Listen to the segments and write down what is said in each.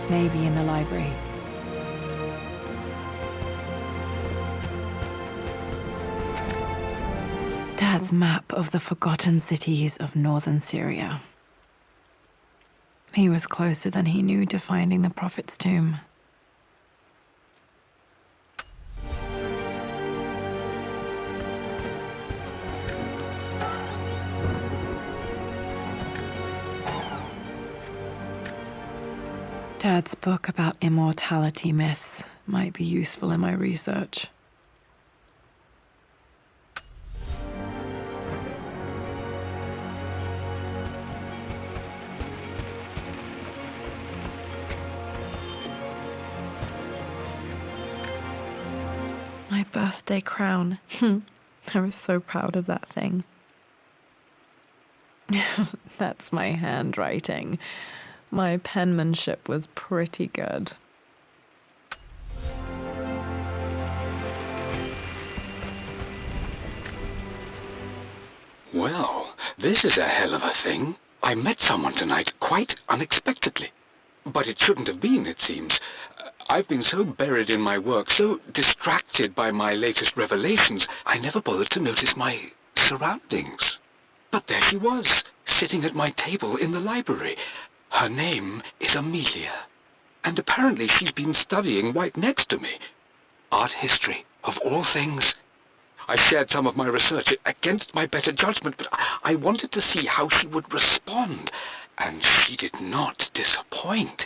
Maybe in the library. Dad's map of the forgotten cities of northern Syria. He was closer than he knew to finding the Prophet's tomb. Dad's book about immortality myths might be useful in my research. My birthday crown. I was so proud of that thing. That's my handwriting. My penmanship was pretty good. Well, this is a hell of a thing. I met someone tonight quite unexpectedly. But it shouldn't have been, it seems. I've been so buried in my work, so distracted by my latest revelations, I never bothered to notice my surroundings. But there she was, sitting at my table in the library. Her name is Amelia, and apparently she's been studying right next to me. Art history, of all things. I shared some of my research against my better judgment, but I wanted to see how she would respond, and she did not disappoint.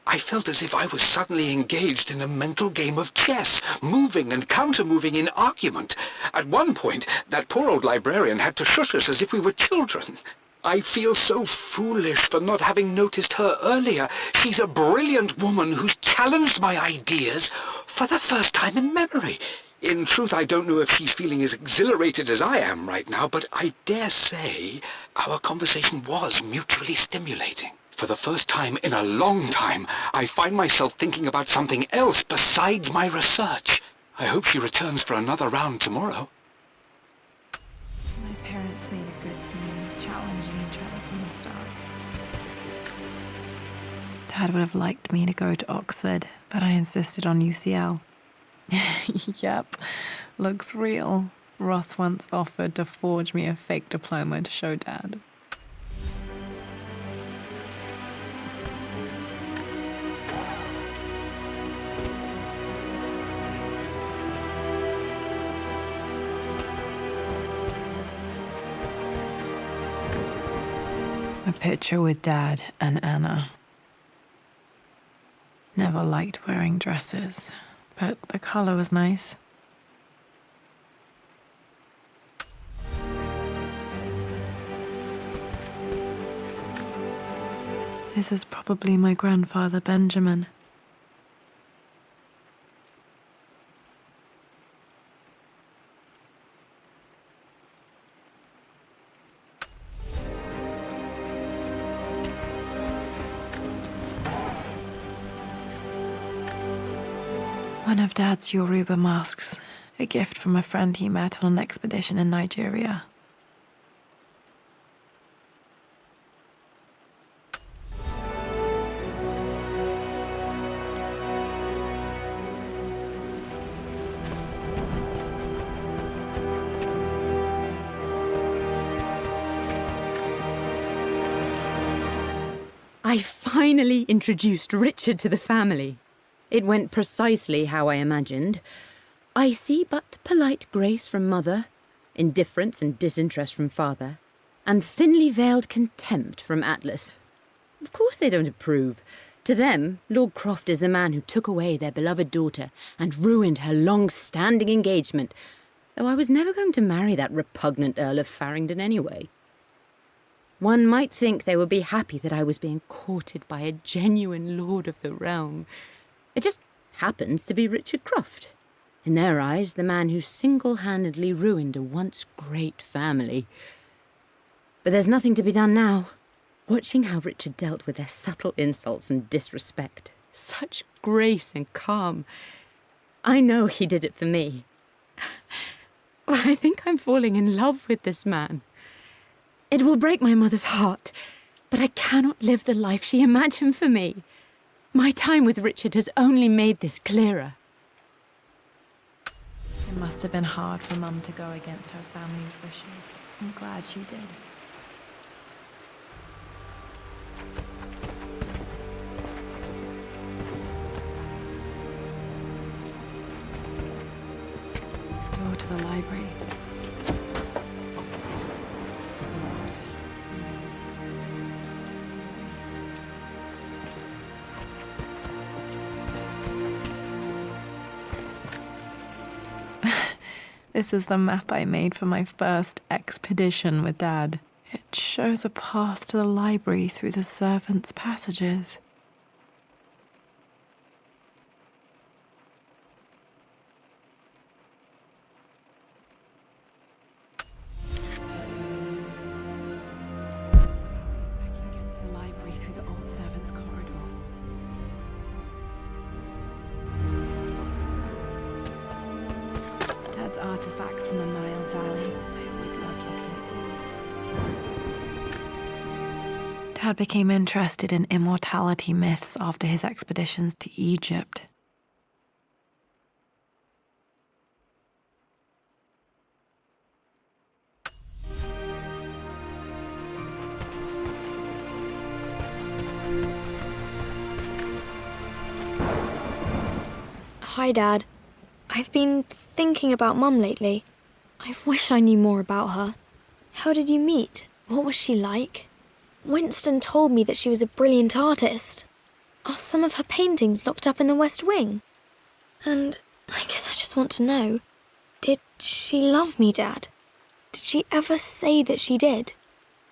I felt as if I was suddenly engaged in a mental game of chess, moving and counter-moving in argument. At one point, that poor old librarian had to shush us as if we were children. I feel so foolish for not having noticed her earlier. She's a brilliant woman who's challenged my ideas for the first time in memory. In truth, I don't know if she's feeling as exhilarated as I am right now, but I dare say our conversation was mutually stimulating. For the first time in a long time, I find myself thinking about something else besides my research. I hope she returns for another round tomorrow. My parents made a good team, challenging each other from the start. Dad would have liked me to go to Oxford, but I insisted on UCL. Yep, looks real. Roth once offered to forge me a fake diploma to show Dad. A picture with Dad and Anna. Never liked wearing dresses, but the color was nice. This is probably my grandfather, Benjamin. One of Dad's Yoruba masks, a gift from a friend he met on an expedition in Nigeria. I finally introduced Richard to the family. It went precisely how I imagined. Icy but polite grace from mother, indifference and disinterest from father, and thinly veiled contempt from Atlas. Of course they don't approve. To them, Lord Croft is the man who took away their beloved daughter and ruined her long-standing engagement, though I was never going to marry that repugnant Earl of Farringdon anyway. One might think they would be happy that I was being courted by a genuine lord of the realm. It just happens to be Richard Croft. In their eyes, the man who single-handedly ruined a once great family. But there's nothing to be done now. Watching how Richard dealt with their subtle insults and disrespect. Such grace and calm. I know he did it for me. But I think I'm falling in love with this man. It will break my mother's heart, but I cannot live the life she imagined for me. My time with Richard has only made this clearer. It must have been hard for Mum to go against her family's wishes. I'm glad she did. Go to the library. Locked. This is the map I made for my first expedition with Dad. It shows a path to the library through the servants' passages. Artifacts from the Nile Valley. I always loved looking at these. Dad became interested in immortality myths after his expeditions to Egypt. Hi, Dad. I've been thinking about Mum lately. I wish I knew more about her. How did you meet? What was she like? Winston told me that she was a brilliant artist. Are some of her paintings locked up in the West Wing? And I guess I just want to know, did she love me, Dad? Did she ever say that she did?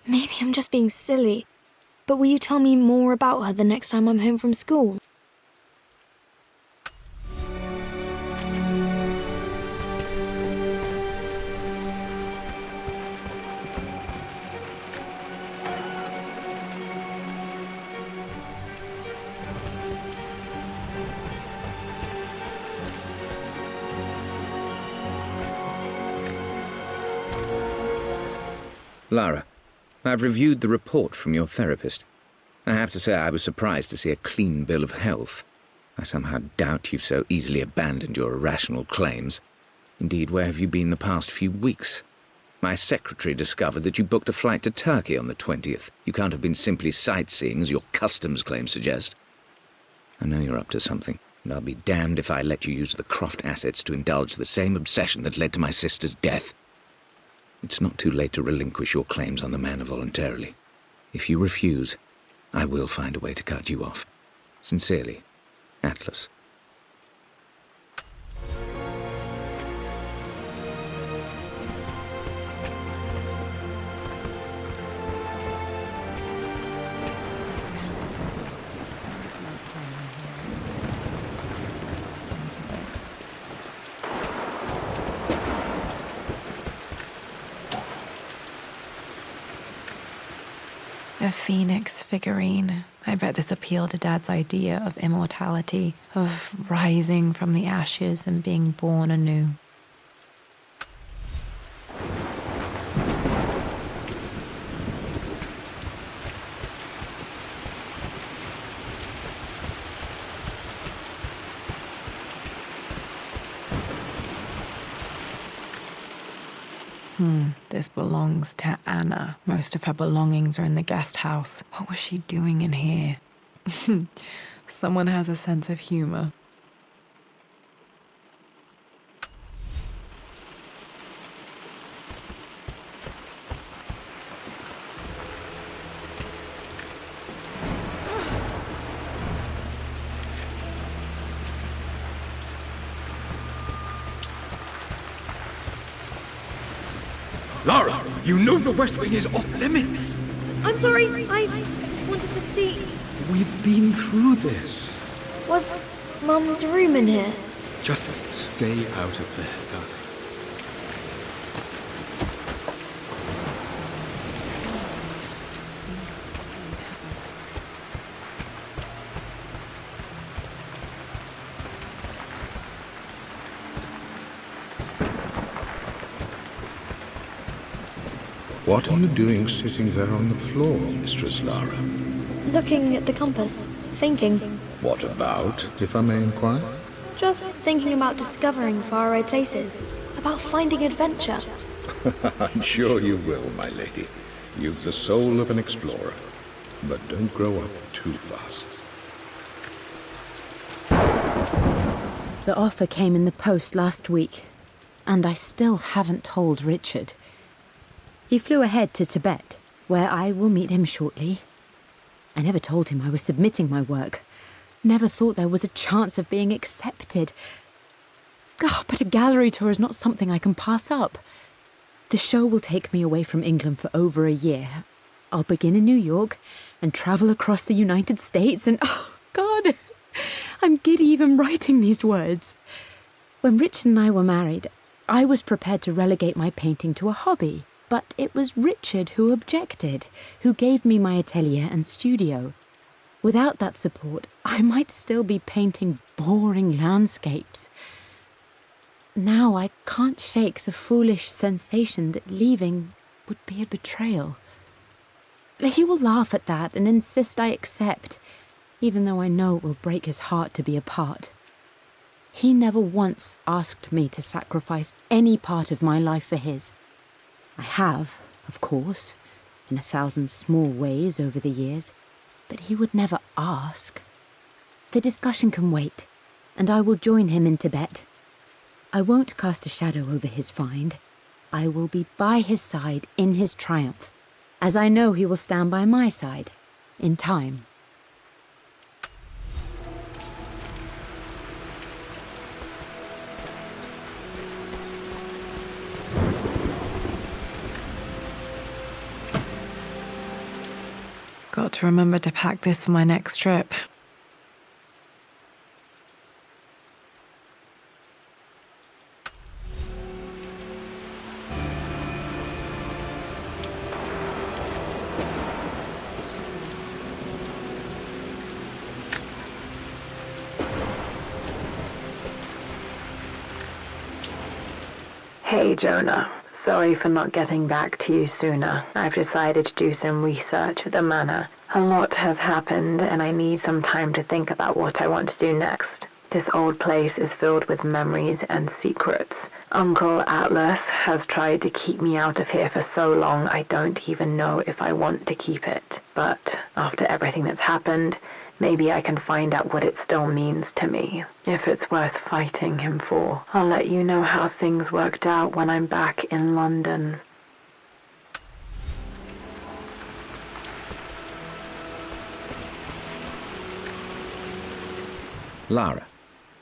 Maybe I'm just being silly, but will you tell me more about her the next time I'm home from school? Lara, I've reviewed the report from your therapist. I have to say I was surprised to see a clean bill of health. I somehow doubt you've so easily abandoned your irrational claims. Indeed, where have you been the past few weeks? My secretary discovered that you booked a flight to Turkey on the 20th. You can't have been simply sightseeing, as your customs claims suggest. I know you're up to something, and I'll be damned if I let you use the Croft assets to indulge the same obsession that led to my sister's death. It's not too late to relinquish your claims on the manor voluntarily. If you refuse, I will find a way to cut you off. Sincerely, Atlas. A phoenix figurine. I bet this appealed to Dad's idea of immortality, of rising from the ashes and being born anew. This belongs to Anna. Most of her belongings are in the guest house. What was she doing in here? Someone has a sense of humor. Lara, you know the West Wing is off limits. I'm sorry, I just wanted to see. We've been through this. Was Mum's room in here? Just stay out of there, darling. What are you doing sitting there on the floor, Mistress Lara? Looking at the compass, thinking. What about, if I may inquire? Just thinking about discovering faraway places, about finding adventure. I'm sure you will, my lady. You've the soul of an explorer. But don't grow up too fast. The offer came in the post last week, and I still haven't told Richard. He flew ahead to Tibet, where I will meet him shortly. I never told him I was submitting my work. Never thought there was a chance of being accepted. But a gallery tour is not something I can pass up. The show will take me away from England for over a year. I'll begin in New York and travel across the United States and, oh, God, I'm giddy even writing these words. When Richard and I were married, I was prepared to relegate my painting to a hobby. But it was Richard who objected, who gave me my atelier and studio. Without that support, I might still be painting boring landscapes. Now I can't shake the foolish sensation that leaving would be a betrayal. He will laugh at that and insist I accept, even though I know it will break his heart to be apart. He never once asked me to sacrifice any part of my life for his. I have, of course, in 1,000 small ways over the years, but he would never ask. The discussion can wait, and I will join him in Tibet. I won't cast a shadow over his find. I will be by his side in his triumph, as I know he will stand by my side, in time. Got to remember to pack this for my next trip. Hey, Jonah. Sorry for not getting back to you sooner. I've decided to do some research at the manor. A lot has happened, and I need some time to think about what I want to do next. This old place is filled with memories and secrets. Uncle Atlas has tried to keep me out of here for so long I don't even know if I want to keep it. But after everything that's happened, maybe I can find out what it still means to me. If it's worth fighting him for. I'll let you know how things worked out when I'm back in London. Lara,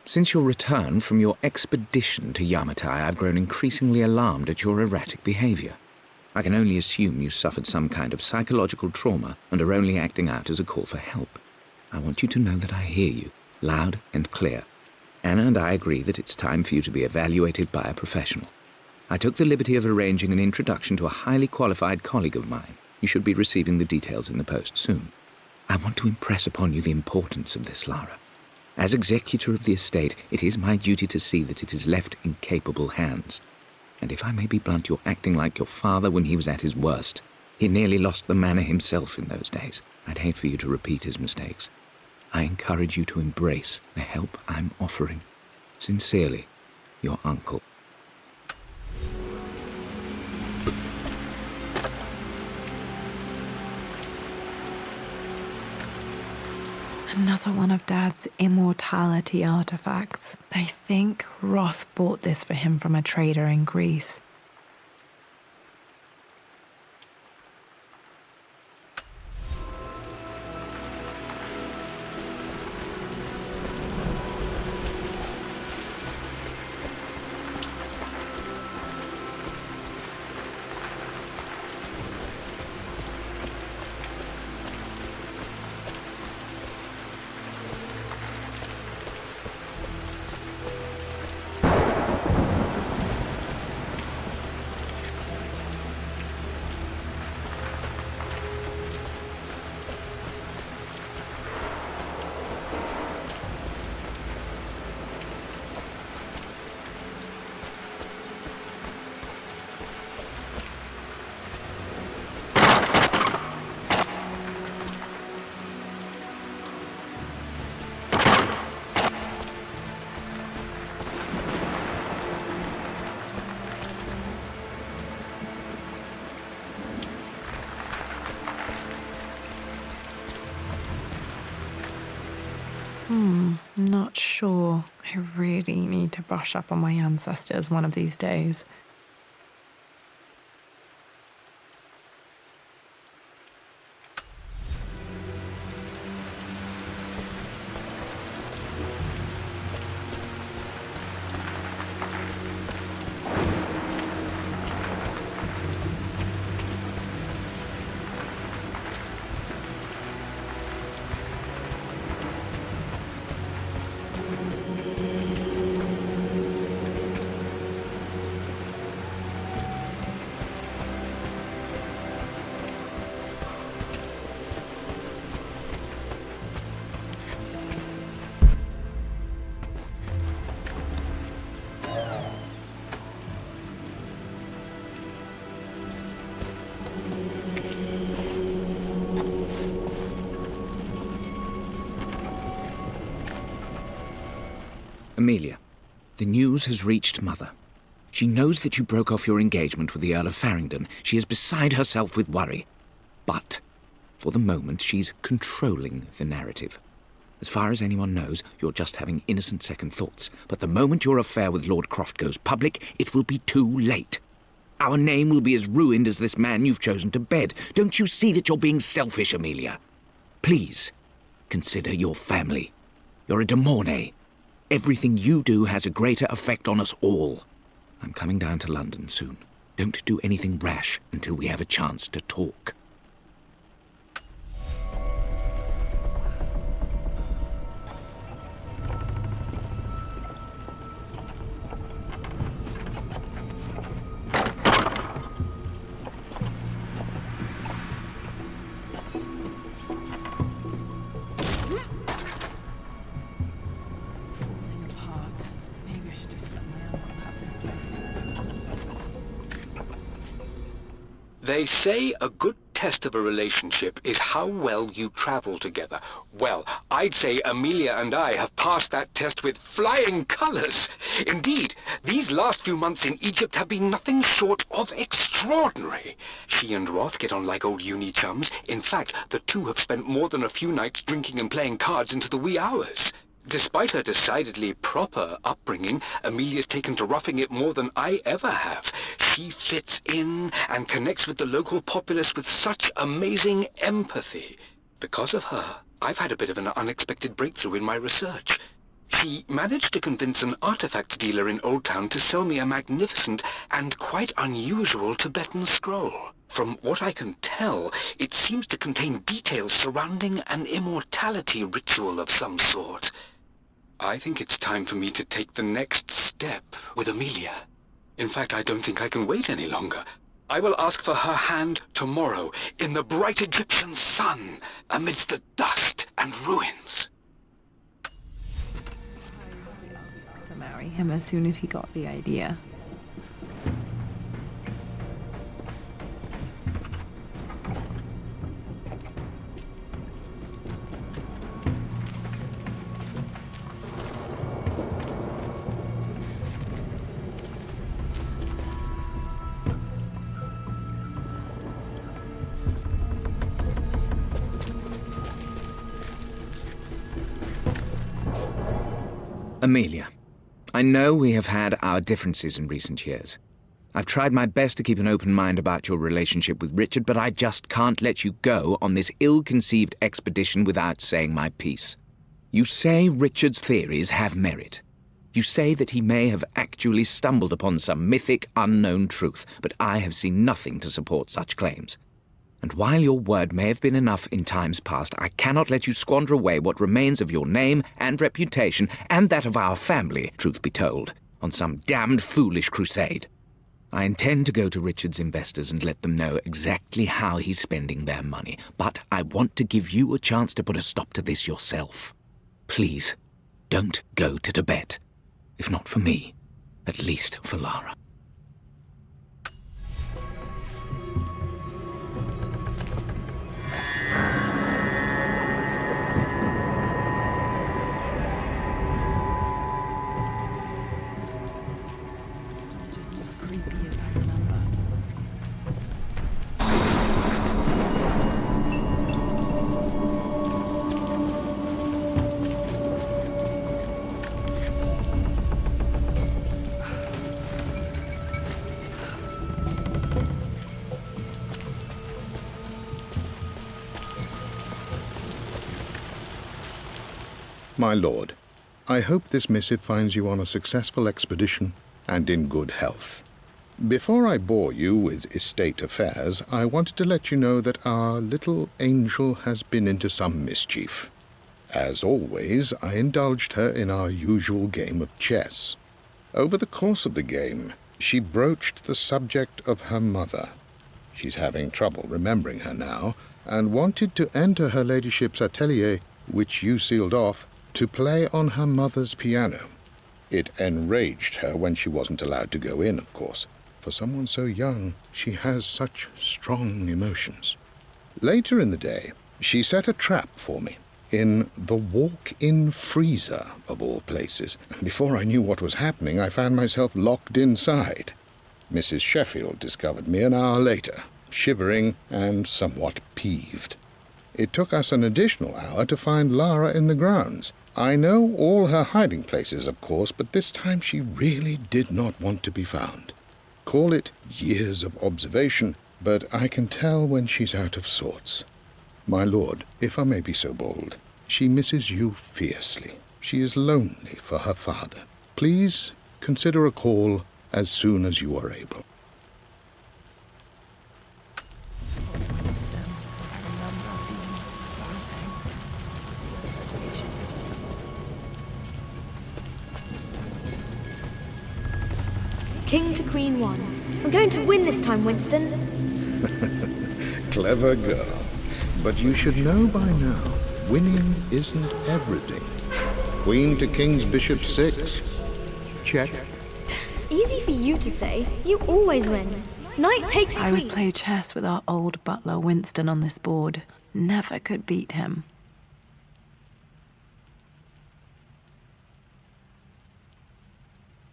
since your return from your expedition to Yamatai, I've grown increasingly alarmed at your erratic behavior. I can only assume you suffered some kind of psychological trauma and are only acting out as a call for help. I want you to know that I hear you, loud and clear. Anna and I agree that it's time for you to be evaluated by a professional. I took the liberty of arranging an introduction to a highly qualified colleague of mine. You should be receiving the details in the post soon. I want to impress upon you the importance of this, Lara. As executor of the estate, it is my duty to see that it is left in capable hands. And if I may be blunt, you're acting like your father when he was at his worst. He nearly lost the manor himself in those days. I'd hate for you to repeat his mistakes. I encourage you to embrace the help I'm offering. Sincerely, your uncle. Another one of Dad's immortality artifacts. I think Roth bought this for him from a trader in Greece. Not sure. I really need to brush up on my ancestors one of these days. Amelia, the news has reached Mother. She knows that you broke off your engagement with the Earl of Farringdon. She is beside herself with worry. But, for the moment, she's controlling the narrative. As far as anyone knows, you're just having innocent second thoughts. But the moment your affair with Lord Croft goes public, it will be too late. Our name will be as ruined as this man you've chosen to bed. Don't you see that you're being selfish, Amelia? Please, consider your family. You're a de Mornay. Everything you do has a greater effect on us all. I'm coming down to London soon. Don't do anything rash until we have a chance to talk. They say a good test of a relationship is how well you travel together. Well, I'd say Amelia and I have passed that test with flying colours. Indeed, these last few months in Egypt have been nothing short of extraordinary. She and Roth get on like old uni chums. In fact, the two have spent more than a few nights drinking and playing cards into the wee hours. Despite her decidedly proper upbringing, Amelia's taken to roughing it more than I ever have. She fits in and connects with the local populace with such amazing empathy. Because of her, I've had a bit of an unexpected breakthrough in my research. She managed to convince an artifact dealer in Old Town to sell me a magnificent and quite unusual Tibetan scroll. From what I can tell, it seems to contain details surrounding an immortality ritual of some sort. I think it's time for me to take the next step with Amelia. In fact, I don't think I can wait any longer. I will ask for her hand tomorrow in the bright Egyptian sun amidst the dust and ruins. To marry him as soon as he got the idea. Amelia, I know we have had our differences in recent years. I've tried my best to keep an open mind about your relationship with Richard, but I just can't let you go on this ill-conceived expedition without saying my piece. You say Richard's theories have merit. You say that he may have actually stumbled upon some mythic, unknown truth, but I have seen nothing to support such claims. And while your word may have been enough in times past, I cannot let you squander away what remains of your name and reputation, and that of our family, truth be told, on some damned foolish crusade. I intend to go to Richard's investors and let them know exactly how he's spending their money, but I want to give you a chance to put a stop to this yourself. Please, don't go to Tibet. If not for me, at least for Lara. Just as creepy as I remember. My lord, I hope this missive finds you on a successful expedition and in good health. Before I bore you with estate affairs, I wanted to let you know that our little angel has been into some mischief. As always, I indulged her in our usual game of chess. Over the course of the game, she broached the subject of her mother. She's having trouble remembering her now, and wanted to enter her ladyship's atelier, which you sealed off, to play on her mother's piano. It enraged her when she wasn't allowed to go in, of course. For someone so young, she has such strong emotions. Later in the day, she set a trap for me in the walk-in freezer, of all places. Before I knew what was happening, I found myself locked inside. Mrs. Sheffield discovered me an hour later, shivering and somewhat peeved. It took us an additional hour to find Lara in the grounds. I know all her hiding places, of course, but this time she really did not want to be found. Call it years of observation, but I can tell when she's out of sorts. My lord, if I may be so bold, she misses you fiercely. She is lonely for her father. Please consider a call as soon as you are able. King to Queen 1. I'm going to win this time, Winston. Clever girl. But you should know by now, winning isn't everything. Queen to King's Bishop 6. Check. Easy for you to say. You always win. Knight takes I queen. would play chess with our old butler Winston on this board. Never could beat him.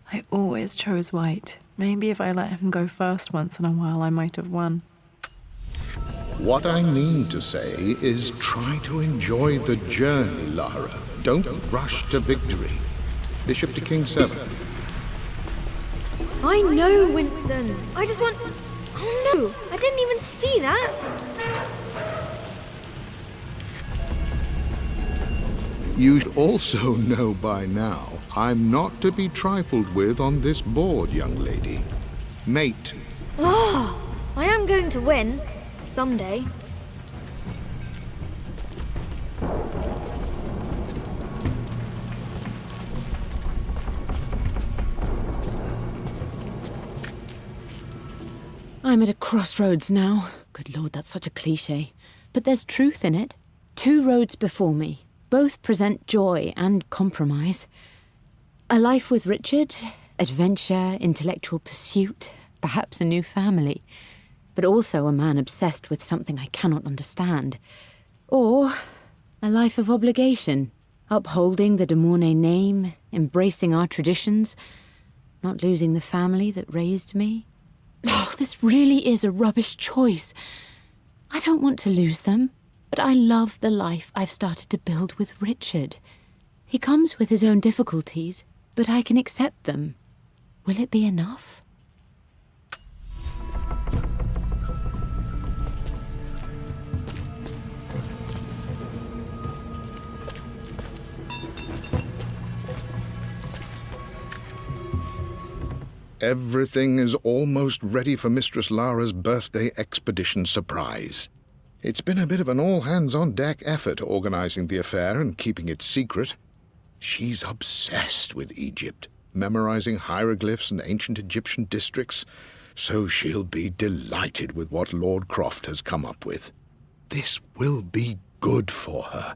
I always chose white. Maybe if I let him go first once in a while, I might have won. What I mean to say is try to enjoy the journey, Lara. Don't rush to victory. Bishop to King 7. I know, Winston. I just want... Oh no! I didn't even see that! You should also know by now, I'm not to be trifled with on this board, young lady. Mate. Oh, I am going to win. Someday. I'm at a crossroads now. Good Lord, that's such a cliché. But there's truth in it. 2 roads before me. Both present joy and compromise. A life with Richard, adventure, intellectual pursuit, perhaps a new family. But also a man obsessed with something I cannot understand. Or a life of obligation, upholding the de Mornay name, embracing our traditions, not losing the family that raised me. Oh, this really is a rubbish choice. I don't want to lose them, but I love the life I've started to build with Richard. He comes with his own difficulties, but I can accept them. Will it be enough? Everything is almost ready for Mistress Lara's birthday expedition surprise. It's been a bit of an all-hands-on-deck effort organizing the affair and keeping it secret. She's obsessed with Egypt, memorizing hieroglyphs and ancient Egyptian districts, so she'll be delighted with what Lord Croft has come up with. This will be good for her.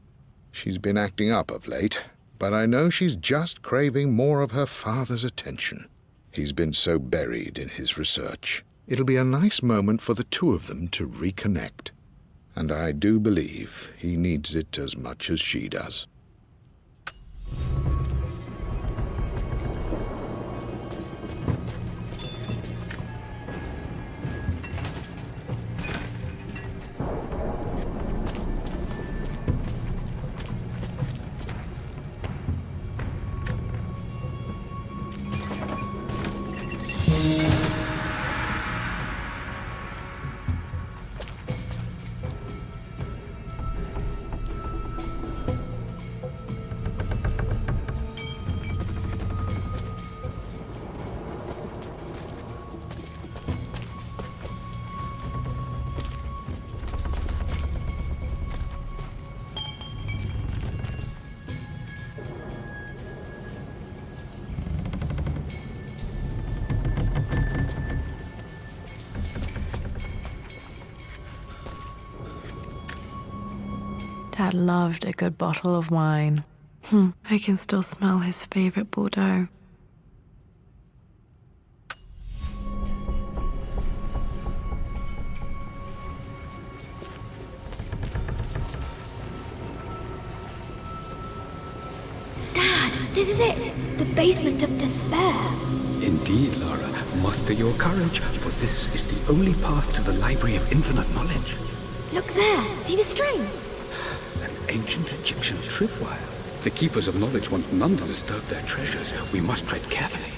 She's been acting up of late, but I know she's just craving more of her father's attention. He's been so buried in his research. It'll be a nice moment for the two of them to reconnect. And I do believe he needs it as much as she does. Dad loved a good bottle of wine. I can still smell his favorite Bordeaux. Dad, this is it! The basement of despair! Indeed, Lara. Muster your courage, for this is the only path to the Library of Infinite Knowledge. Look there! See the string? An ancient Egyptian tripwire. The Keepers of Knowledge want none to disturb their treasures. We must tread carefully.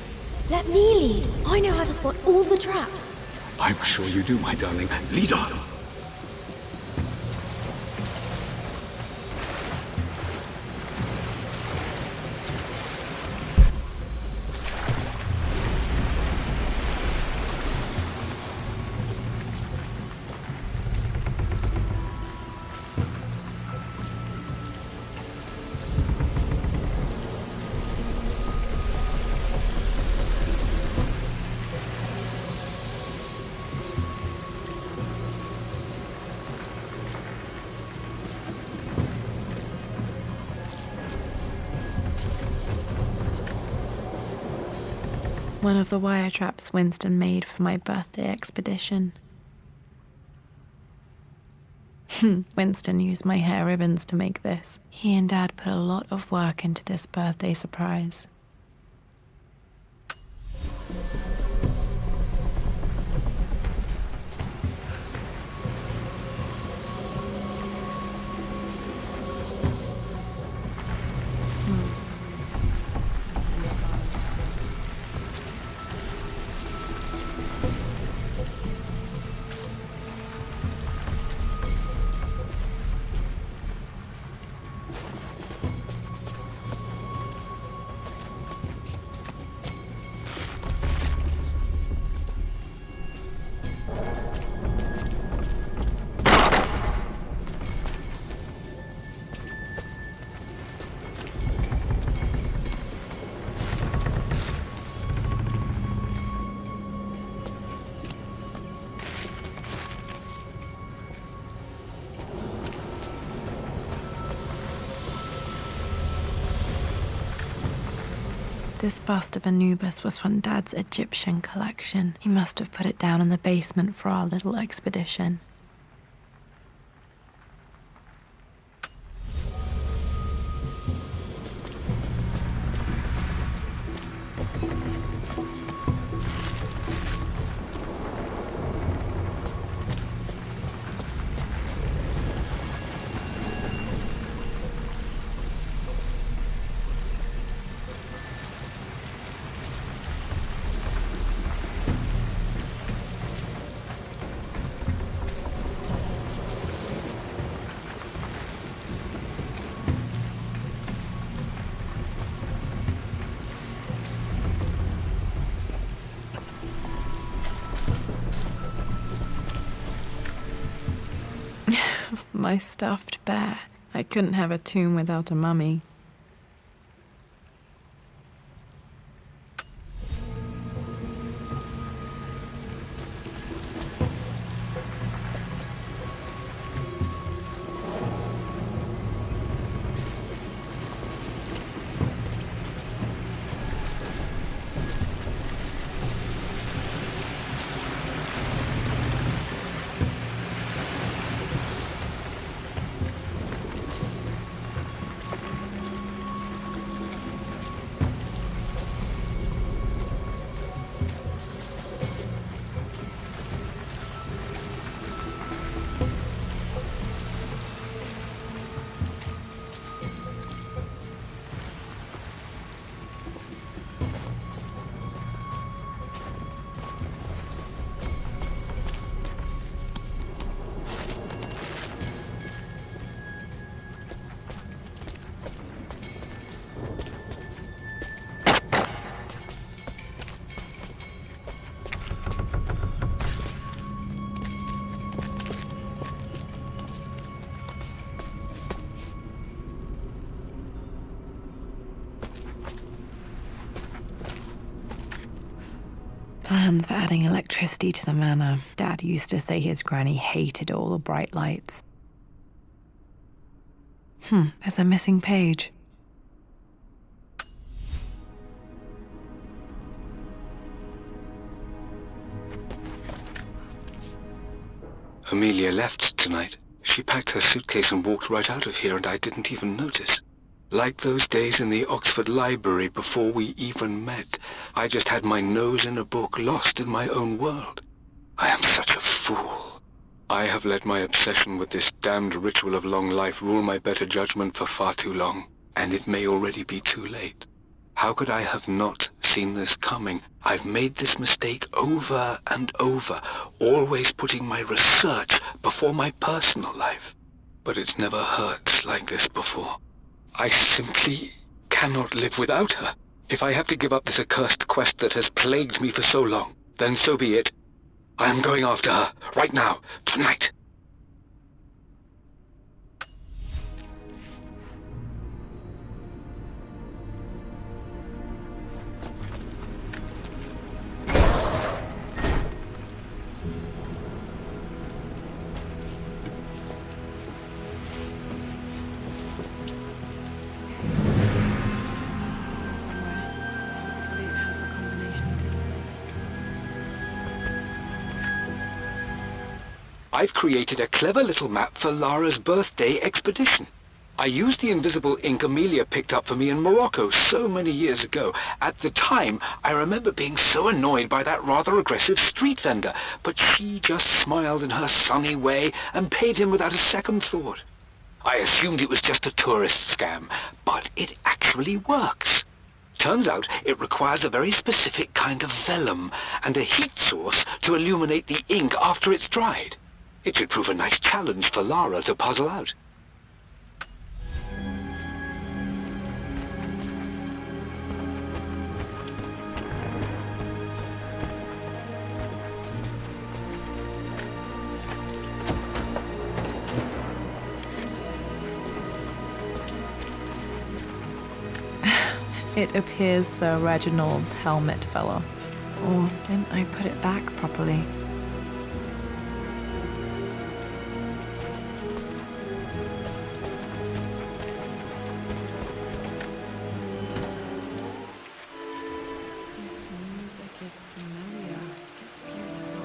Let me lead. I know how to spot all the traps. I'm sure you do, my darling. Lead on. One of the wire traps Winston made for my birthday expedition. Winston used my hair ribbons to make this. He and Dad put a lot of work into this birthday surprise. This bust of Anubis was from Dad's Egyptian collection. He must have put it down in the basement for our little expedition. My stuffed bear. I couldn't have a tomb without a mummy. Plans for adding electricity to the manor. Dad used to say his granny hated all the bright lights. There's a missing page. Amelia left tonight. She packed her suitcase and walked right out of here, and I didn't even notice. Like those days in the Oxford Library before we even met, I just had my nose in a book, lost in my own world. I am such a fool. I have let my obsession with this damned ritual of long life rule my better judgment for far too long, and it may already be too late. How could I have not seen this coming? I've made this mistake over and over, always putting my research before my personal life. But it's never hurt like this before. I simply cannot live without her. If I have to give up this accursed quest that has plagued me for so long, then so be it. I am going after her, right now, tonight. I've created a clever little map for Lara's birthday expedition. I used the invisible ink Amelia picked up for me in Morocco so many years ago. At the time, I remember being so annoyed by that rather aggressive street vendor, but she just smiled in her sunny way and paid him without a second thought. I assumed it was just a tourist scam, but it actually works. Turns out it requires a very specific kind of vellum and a heat source to illuminate the ink after it's dried. It should prove a nice challenge for Lara to puzzle out. It appears Sir Reginald's helmet fell off. Or didn't I put it back properly? This music is familiar. It's beautiful.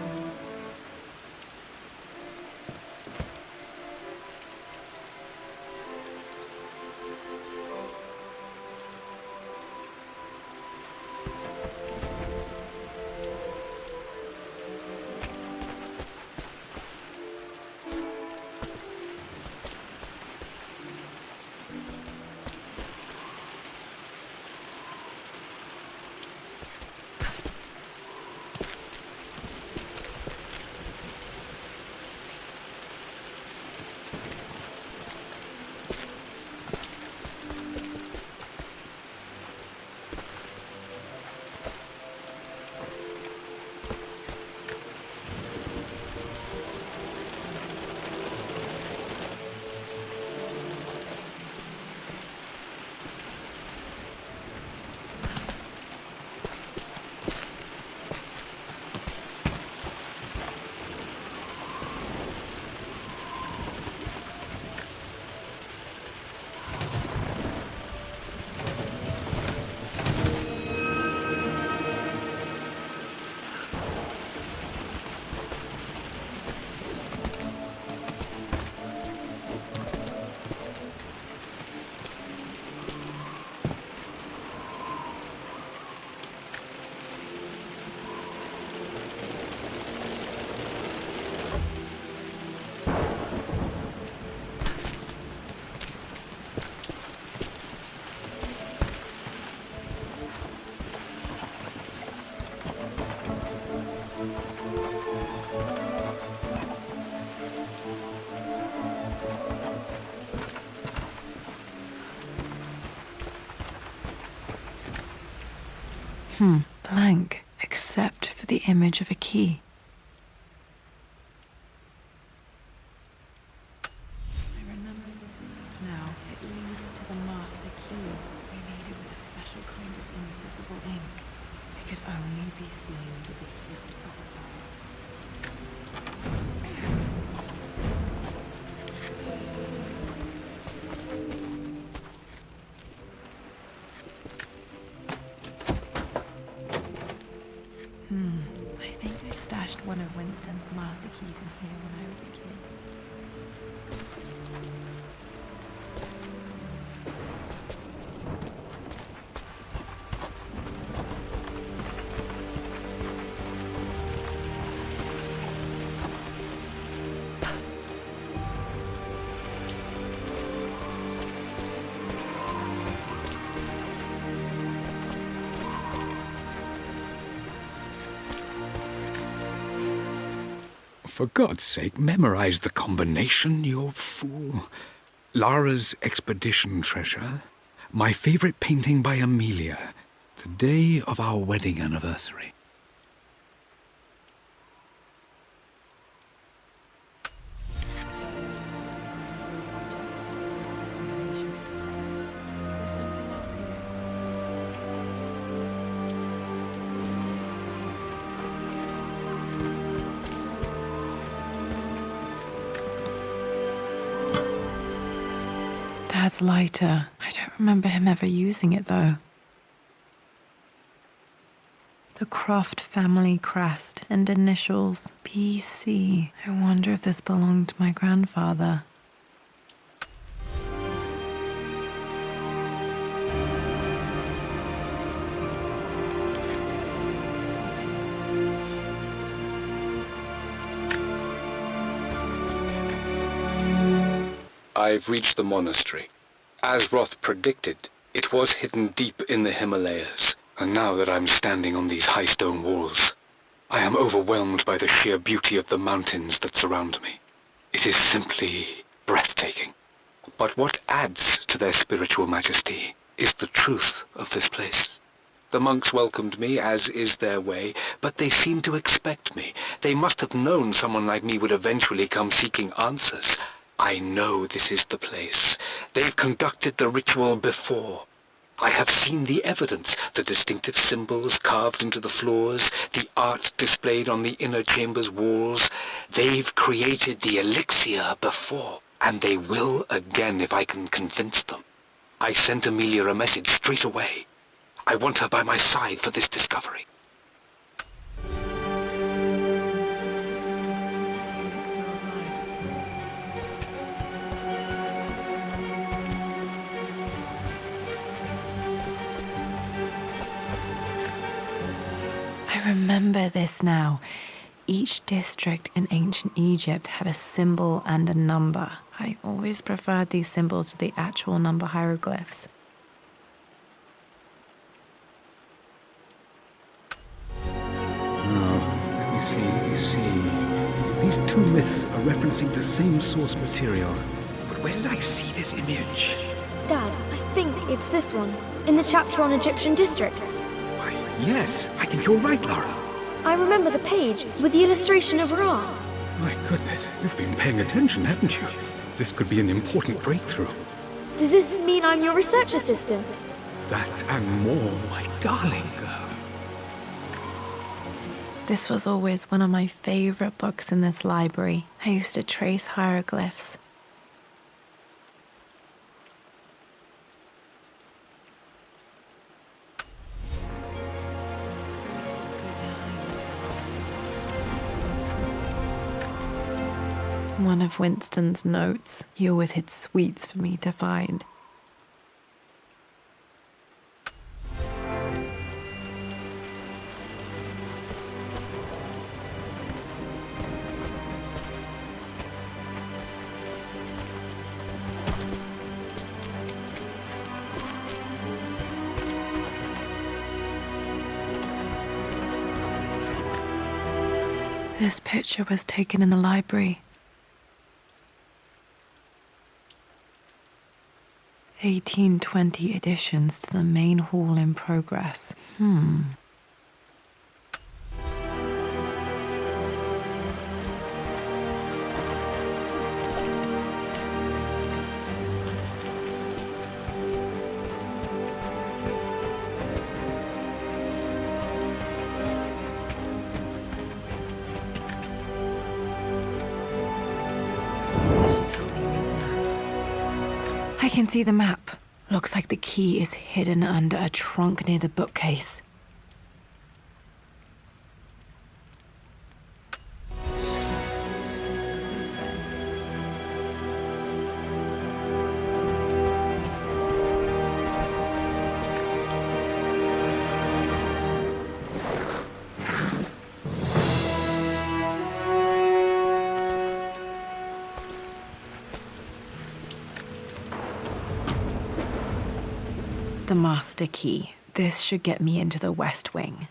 Blank, except for the image of a key. I remember this map now. It leads to the master key. We made it with a special kind of invisible ink. It could only be seen with the heat of a fire. I think I stashed one of Winston's master keys in here when I was a kid. For God's sake, memorize the combination, you fool. Lara's expedition treasure, my favorite painting by Amelia, the day of our wedding anniversary. There's something else here. Dad's lighter. I don't remember him ever using it, though. The Croft family crest and initials PC. I wonder if this belonged to my grandfather. I've reached the monastery. As Roth predicted, it was hidden deep in the Himalayas, and now that I'm standing on these high stone walls, I am overwhelmed by the sheer beauty of the mountains that surround me. It is simply breathtaking. But what adds to their spiritual majesty is the truth of this place. The monks welcomed me, as is their way, but they seemed to expect me. They must have known someone like me would eventually come seeking answers. I know this is the place. They've conducted the ritual before. I have seen the evidence, the distinctive symbols carved into the floors, the art displayed on the inner chamber's walls. They've created the elixir before, and they will again if I can convince them. I sent Amelia a message straight away. I want her by my side for this discovery. I remember this now. Each district in ancient Egypt had a symbol and a number. I always preferred these symbols to the actual number hieroglyphs. Let me see. These two myths are referencing the same source material. But where did I see this image? Dad, I think it's this one, in the chapter on Egyptian districts. Why, yes, I think you're right, Lara. I remember the page with the illustration of Ra. My goodness, you've been paying attention, haven't you? This could be an important breakthrough. Does this mean I'm your research assistant? That and more, my darling girl. This was always one of my favorite books in this library. I used to trace hieroglyphs. One of Winston's notes. He always hid sweets for me to find. This picture was taken in the library. 1820 additions to the main hall in progress. I can see the map. Looks like the key is hidden under a trunk near the bookcase. The master key. This should get me into the West Wing.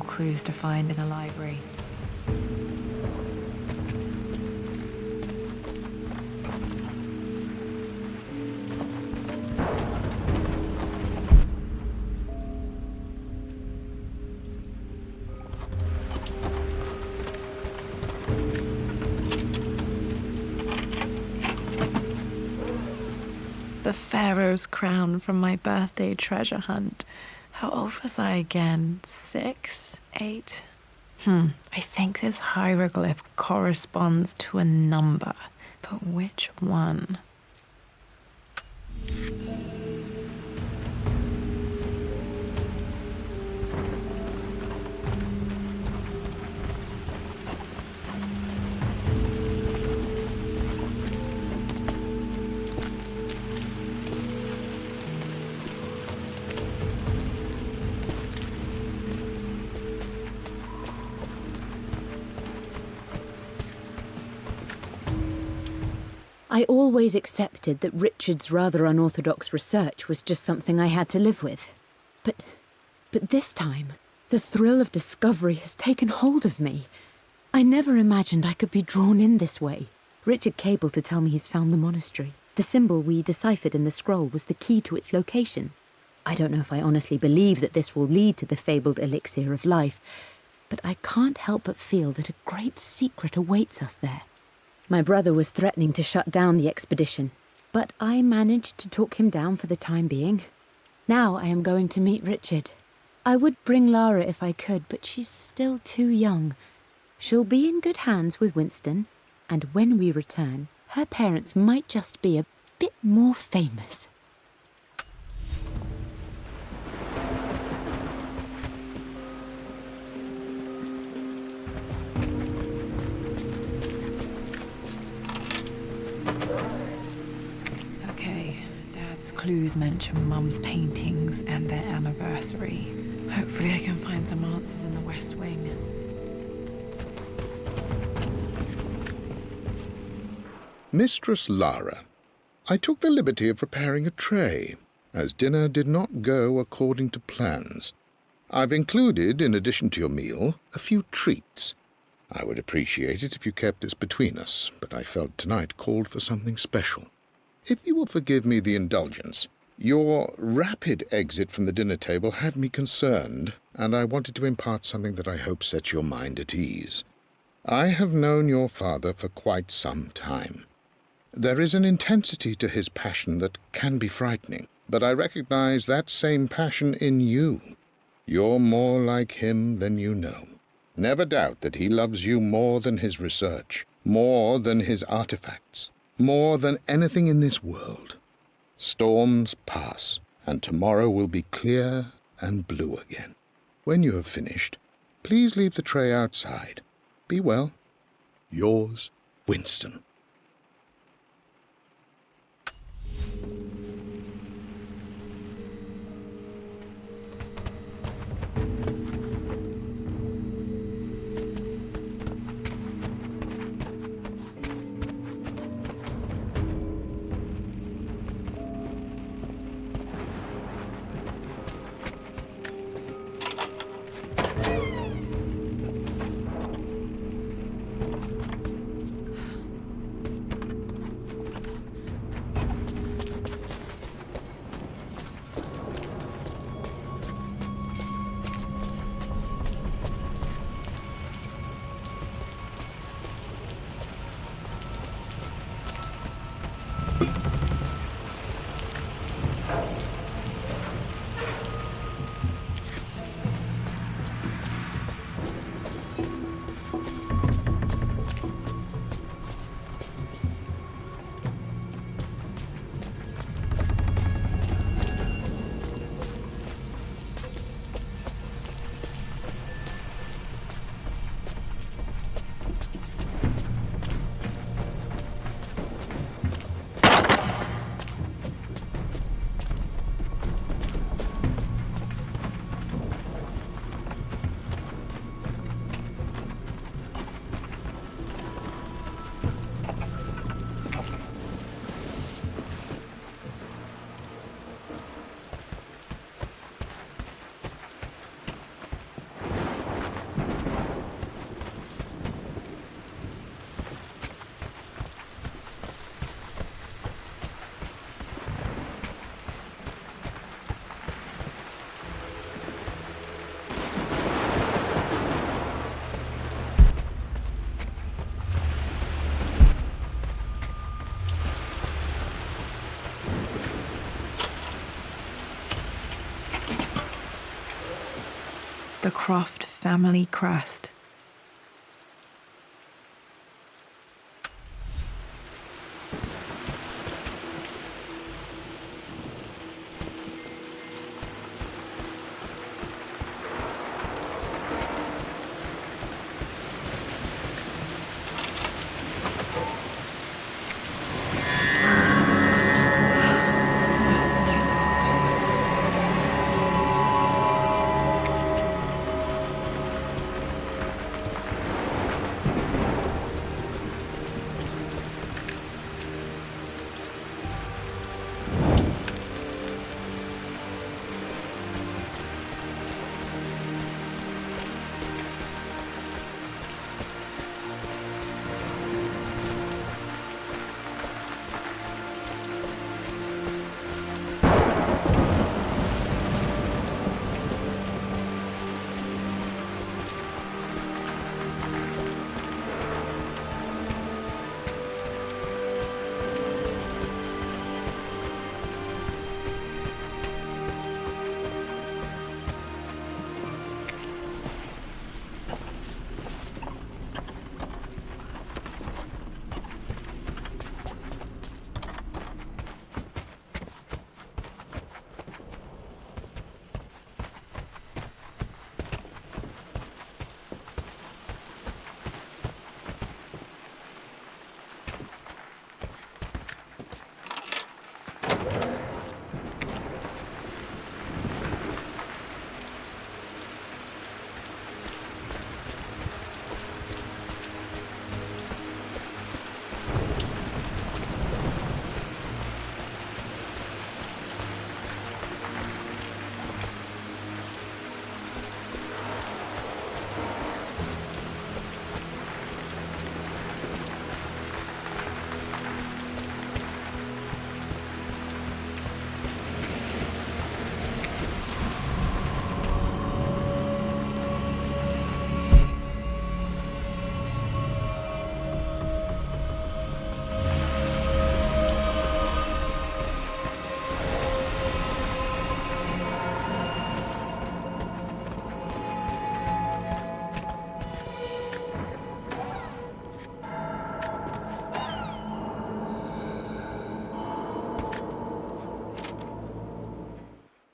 Clues to find in the library. The Pharaoh's crown from my birthday treasure hunt. How old was I again? 6? 8? I think this hieroglyph corresponds to a number, but which one? I always accepted that Richard's rather unorthodox research was just something I had to live with. But this time, the thrill of discovery has taken hold of me. I never imagined I could be drawn in this way. Richard cabled to tell me he's found the monastery. The symbol we deciphered in the scroll was the key to its location. I don't know if I honestly believe that this will lead to the fabled elixir of life, but I can't help but feel that a great secret awaits us there. My brother was threatening to shut down the expedition, but I managed to talk him down for the time being. Now I am going to meet Richard. I would bring Lara if I could, but she's still too young. She'll be in good hands with Winston, and when we return, her parents might just be a bit more famous. Clues mention Mum's paintings and their anniversary. Hopefully I can find some answers in the West Wing. Mistress Lara, I took the liberty of preparing a tray, as dinner did not go according to plans. I've included, in addition to your meal, a few treats. I would appreciate it if you kept this between us, but I felt tonight called for something special. If you will forgive me the indulgence, your rapid exit from the dinner table had me concerned, and I wanted to impart something that I hope sets your mind at ease. I have known your father for quite some time. There is an intensity to his passion that can be frightening, but I recognize that same passion in you. You're more like him than you know. Never doubt that he loves you more than his research, more than his artifacts, more than anything in this world. Storms pass, and tomorrow will be clear and blue again. When you have finished, please leave the tray outside. Be well. Yours, Winston. The Croft family crest. Worse than I thought.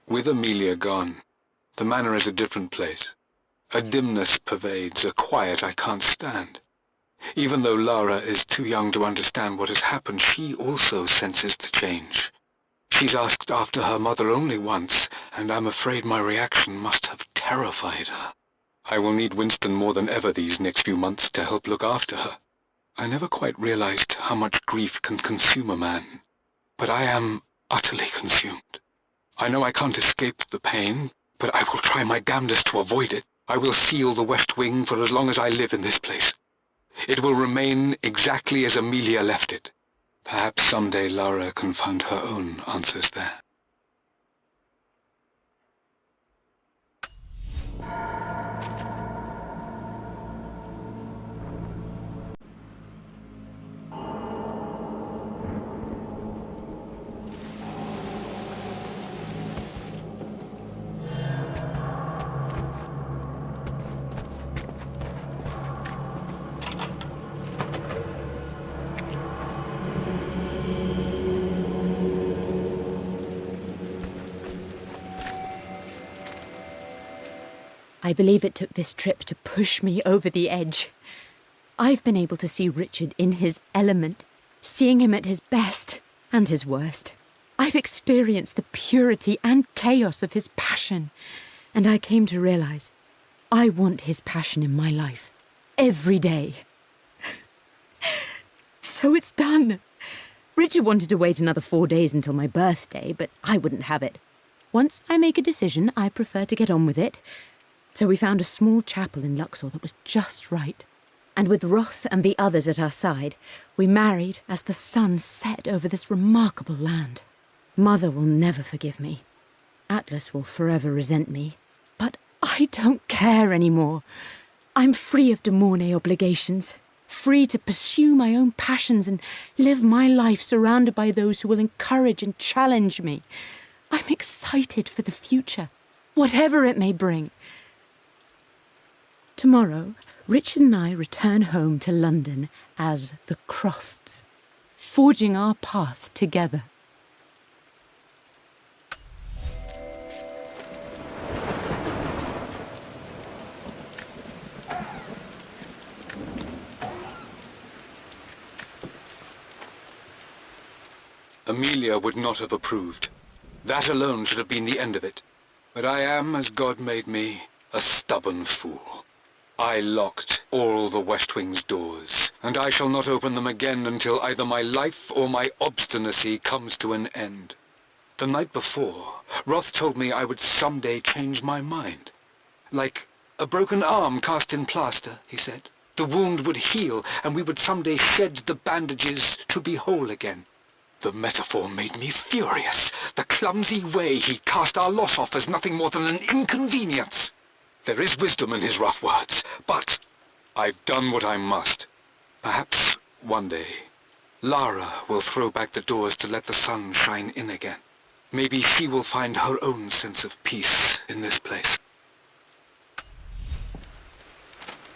With Amelia gone, the manor is a different place. A dimness pervades, a quiet I can't stand. Even though Lara is too young to understand what has happened, she also senses the change. She's asked after her mother only once, and I'm afraid my reaction must have terrified her. I will need Winston more than ever these next few months to help look after her. I never quite realized how much grief can consume a man, but I am utterly consumed. I know I can't escape the pain, but I will try my damnedest to avoid it. I will seal the West Wing for as long as I live in this place. It will remain exactly as Amelia left it. Perhaps someday Lara can find her own answers there. I believe it took this trip to push me over the edge. I've been able to see Richard in his element, seeing him at his best and his worst. I've experienced the purity and chaos of his passion, and I came to realize I want his passion in my life every day. So it's done. Richard wanted to wait another 4 days until my birthday, but I wouldn't have it. Once I make a decision, I prefer to get on with it. So we found a small chapel in Luxor that was just right. And with Roth and the others at our side, we married as the sun set over this remarkable land. Mother will never forgive me. Atlas will forever resent me. But I don't care anymore. I'm free of de Mornay obligations, free to pursue my own passions and live my life surrounded by those who will encourage and challenge me. I'm excited for the future, whatever it may bring. Tomorrow, Richard and I return home to London as the Crofts, forging our path together. Amelia would not have approved. That alone should have been the end of it. But I am, as God made me, a stubborn fool. I locked all the West Wing's doors, and I shall not open them again until either my life or my obstinacy comes to an end. The night before, Roth told me I would someday change my mind. Like a broken arm cast in plaster, he said. The wound would heal, and we would someday shed the bandages to be whole again. The metaphor made me furious. The clumsy way he cast our loss off as nothing more than an inconvenience. There is wisdom in his rough words, but I've done what I must. Perhaps one day, Lara will throw back the doors to let the sun shine in again. Maybe she will find her own sense of peace in this place.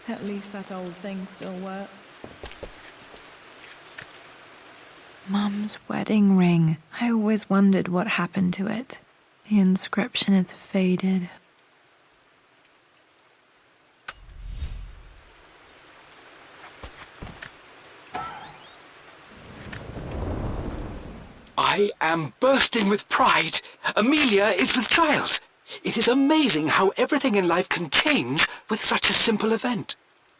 At least that old thing still works. Mum's wedding ring. I always wondered what happened to it. The inscription is faded. I am bursting with pride. Amelia is with child. It is amazing how everything in life can change with such a simple event.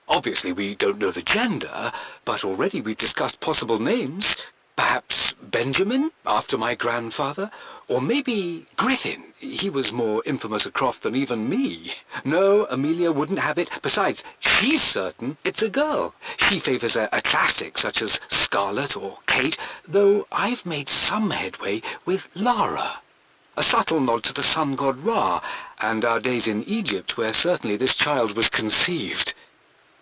Obviously, we don't know the gender, but already we've discussed possible names. Perhaps Benjamin, after my grandfather, or maybe Griffin. He was more infamous a Croft than even me. No, Amelia wouldn't have it. Besides, she's certain it's a girl. She favours a classic such as Scarlet or Kate, though I've made some headway with Lara. A subtle nod to the sun god Ra, and our days in Egypt, where certainly this child was conceived.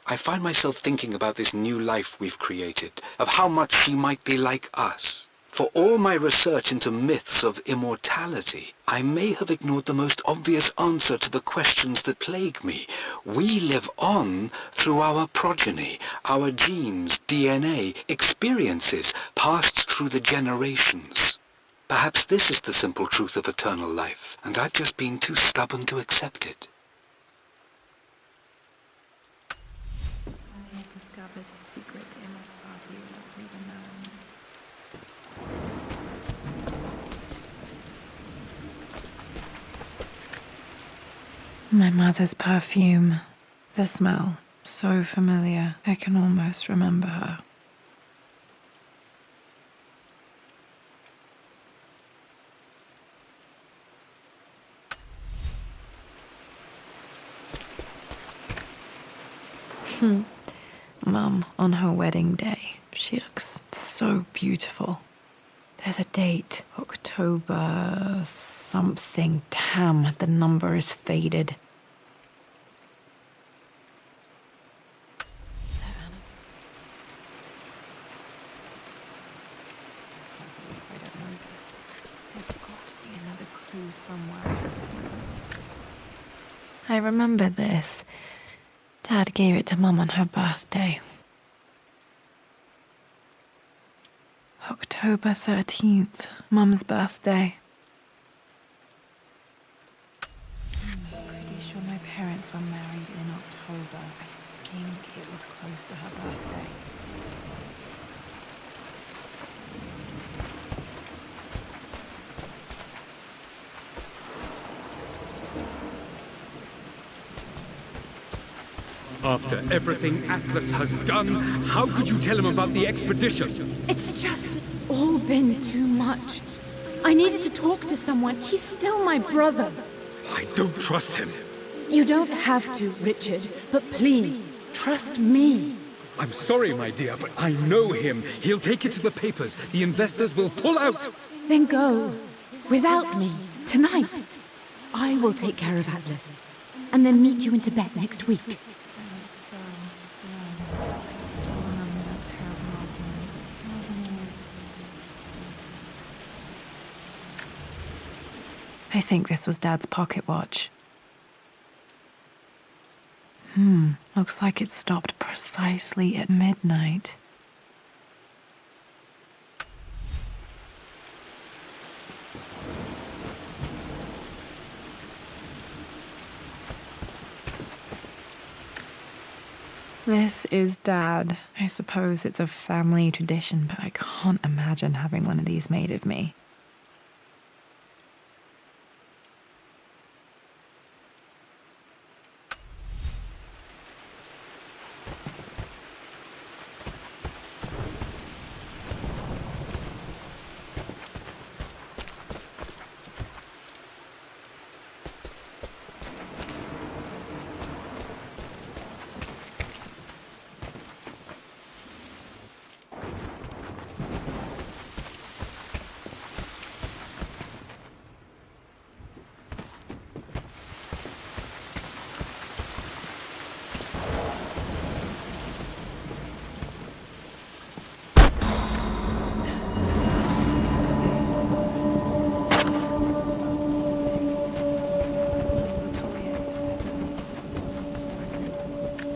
I find myself thinking about this new life we've created, of how much she might be like us. For all my research into myths of immortality, I may have ignored the most obvious answer to the questions that plague me. We live on through our progeny, our genes, DNA, experiences, passed through the generations. Perhaps this is the simple truth of eternal life, and I've just been too stubborn to accept it. I have discovered the secret to immortality without even knowing it. My mother's perfume. The smell. So familiar. I can almost remember her. Mum, on her wedding day, she looks so beautiful. There's a date, October something. Damn, the number is faded. I don't know this. There's got to be another clue somewhere. I remember this. Dad gave it to Mum on her birthday. October 13th, Mum's birthday. Pretty sure my parents were married in October. I think it was close to her birthday. After everything Atlas has done, how could you tell him about the expedition? It's just all been too much. I needed to talk to someone. He's still my brother. I don't trust him. You don't have to, Richard, but please, trust me. I'm sorry, my dear, but I know him. He'll take it to the papers. The investors will pull out. Then go. Without me. Tonight. I will take care of Atlas. And then meet you in Tibet next week. I think this was Dad's pocket watch. Looks like it stopped precisely at midnight. This is Dad. I suppose it's a family tradition, but I can't imagine having one of these made of me.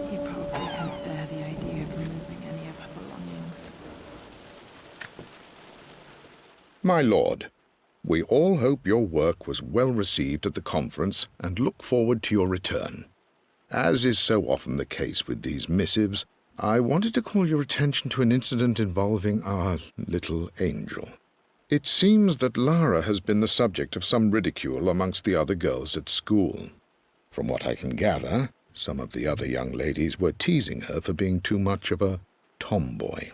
He probably couldn't bear the idea of removing any of her belongings. My lord, we all hope your work was well received at the conference and look forward to your return. As is so often the case with these missives, I wanted to call your attention to an incident involving our little angel. It seems that Lara has been the subject of some ridicule amongst the other girls at school. From what I can gather, some of the other young ladies were teasing her for being too much of a tomboy.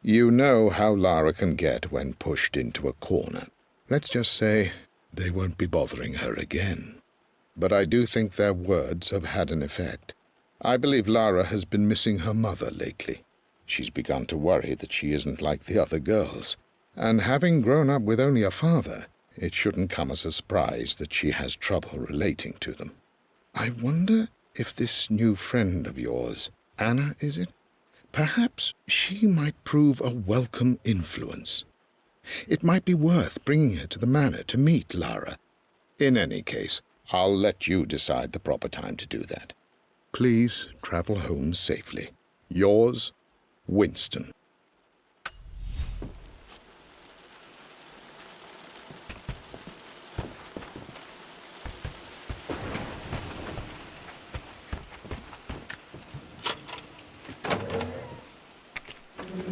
You know how Lara can get when pushed into a corner. Let's just say they won't be bothering her again. But I do think their words have had an effect. I believe Lara has been missing her mother lately. She's begun to worry that she isn't like the other girls. And having grown up with only a father, it shouldn't come as a surprise that she has trouble relating to them. I wonder if this new friend of yours, Anna, is it? Perhaps she might prove a welcome influence. It might be worth bringing her to the manor to meet Lara. In any case, I'll let you decide the proper time to do that. Please travel home safely. Yours, Winston.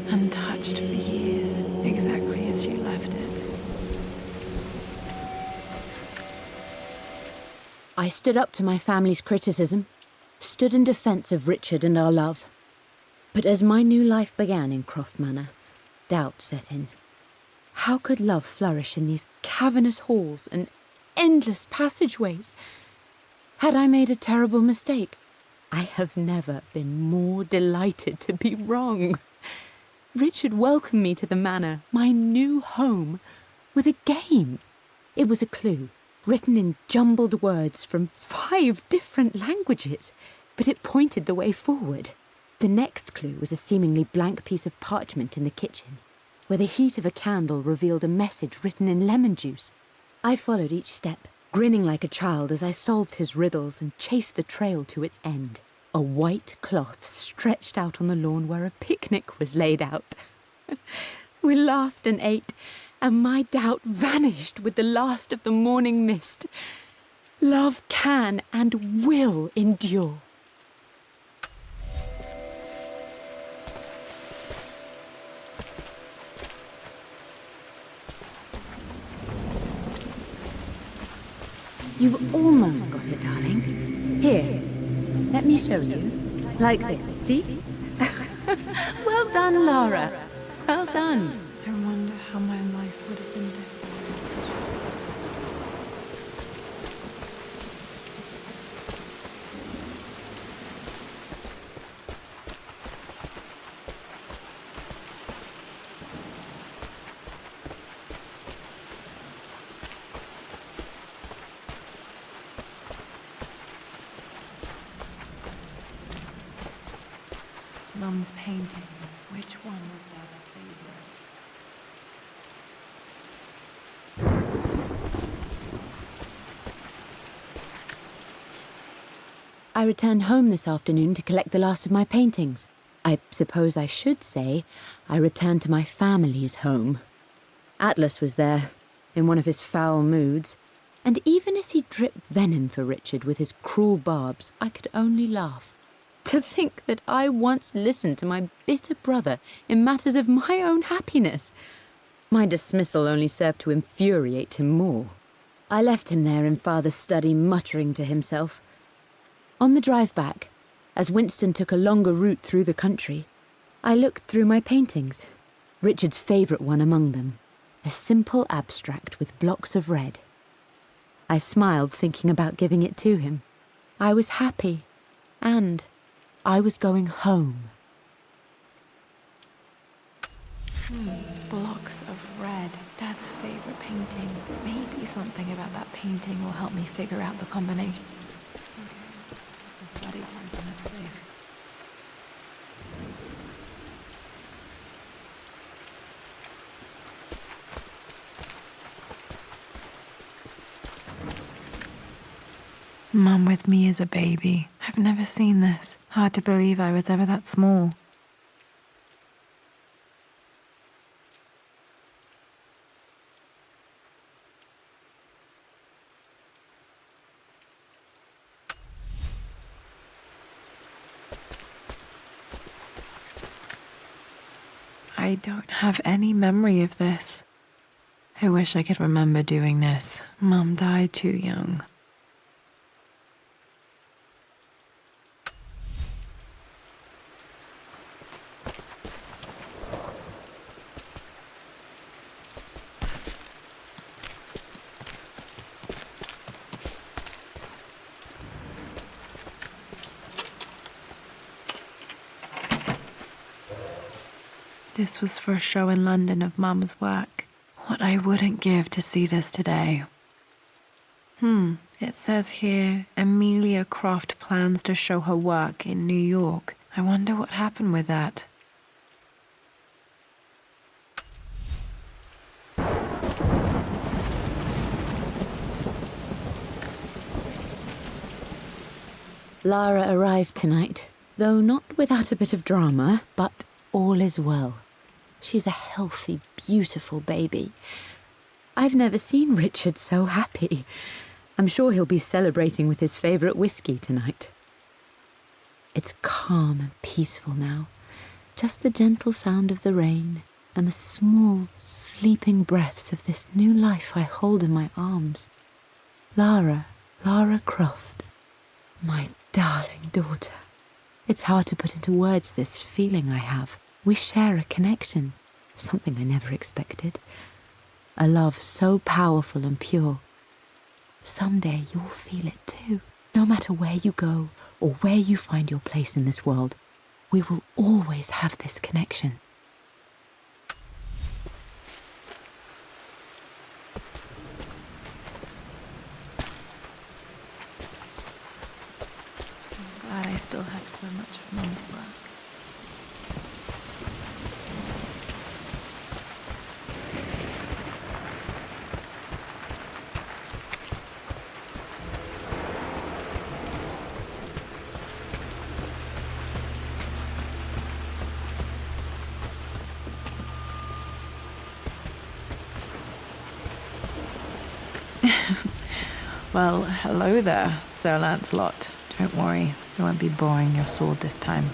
Untouched for years, exactly as she left it. I stood up to my family's criticism, stood in defence of Richard and our love. But as my new life began in Croft Manor, doubt set in. How could love flourish in these cavernous halls and endless passageways? Had I made a terrible mistake? I have never been more delighted to be wrong. Richard welcomed me to the manor, my new home, with a game. It was a clue, written in jumbled words from 5 different languages, but it pointed the way forward. The next clue was a seemingly blank piece of parchment in the kitchen, where the heat of a candle revealed a message written in lemon juice. I followed each step, grinning like a child as I solved his riddles and chased the trail to its end. A white cloth stretched out on the lawn where a picnic was laid out. We laughed and ate, and my doubt vanished with the last of the morning mist. Love can and will endure. You've almost got it, darling. Here, let me show you. Like this, see? Well done, Lara. Well done. I wonder how my life would have been different. Mum's paintings. Which one was Dad's favorite? I returned home this afternoon to collect the last of my paintings. I suppose I should say I returned to my family's home. Atlas was there, in one of his foul moods, and even as he dripped venom for Richard with his cruel barbs, I could only laugh. To think that I once listened to my bitter brother in matters of my own happiness. My dismissal only served to infuriate him more. I left him there in Father's study, muttering to himself. On the drive back, as Winston took a longer route through the country, I looked through my paintings, Richard's favourite one among them, a simple abstract with blocks of red. I smiled, thinking about giving it to him. I was happy, and I was going home. Blocks of red. Dad's favourite painting. Maybe something about that painting will help me figure out the combination. The study part, let's see. Mum with me as a baby. I've never seen this. Hard to believe I was ever that small. I don't have any memory of this. I wish I could remember doing this. Mum died too young. This was for a show in London of Mum's work. What I wouldn't give to see this today. It says here, Amelia Croft plans to show her work in New York. I wonder what happened with that. Lara arrived tonight, though not without a bit of drama, but all is well. She's a healthy, beautiful baby. I've never seen Richard so happy. I'm sure he'll be celebrating with his favourite whiskey tonight. It's calm and peaceful now. Just the gentle sound of the rain and the small, sleeping breaths of this new life I hold in my arms. Lara Croft, my darling daughter. It's hard to put into words this feeling I have. We share a connection, something I never expected. A love so powerful and pure. Someday you'll feel it too. No matter where you go or where you find your place in this world, we will always have this connection. I'm glad I still have so much of Mum's work. Well, hello there, Sir Lancelot. Don't worry, I won't be boring your sword this time.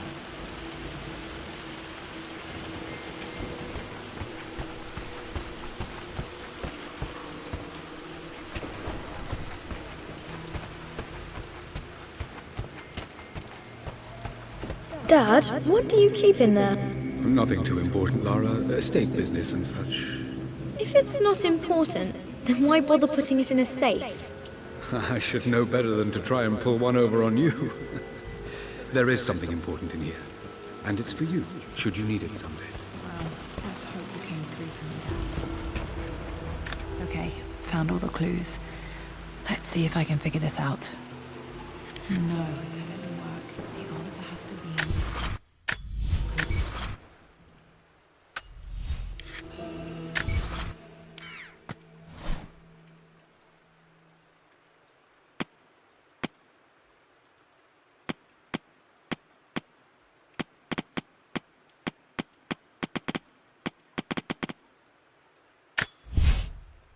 Dad, what do you keep in there? Nothing too important, Lara. Estate business and such. If it's not important, then why bother putting it in a safe? I should know better than to try and pull one over on you. There is something important in here. And it's for you, should you need it someday. Well, let's hope you came free from the Okay, found all the clues. Let's see if I can figure this out. No, that didn't work. The answer has to be...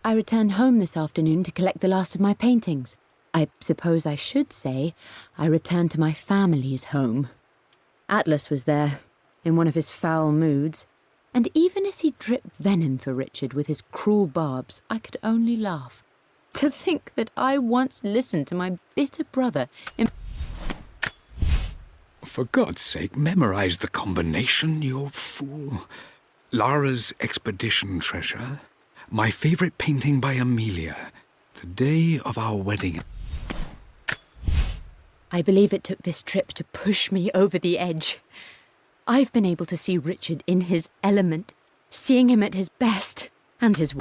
I returned home this afternoon to collect the last of my paintings. I suppose I should say I returned to my family's home. Atlas was there, in one of his foul moods, and even as he dripped venom for Richard with his cruel barbs, I could only laugh. To think that I once listened to my bitter brother in... For God's sake, memorize the combination, you fool. Lara's expedition treasure, my favorite painting by Amelia, the day of our wedding. I believe it took this trip to push me over the edge. I've been able to see Richard in his element, seeing him at his best and his...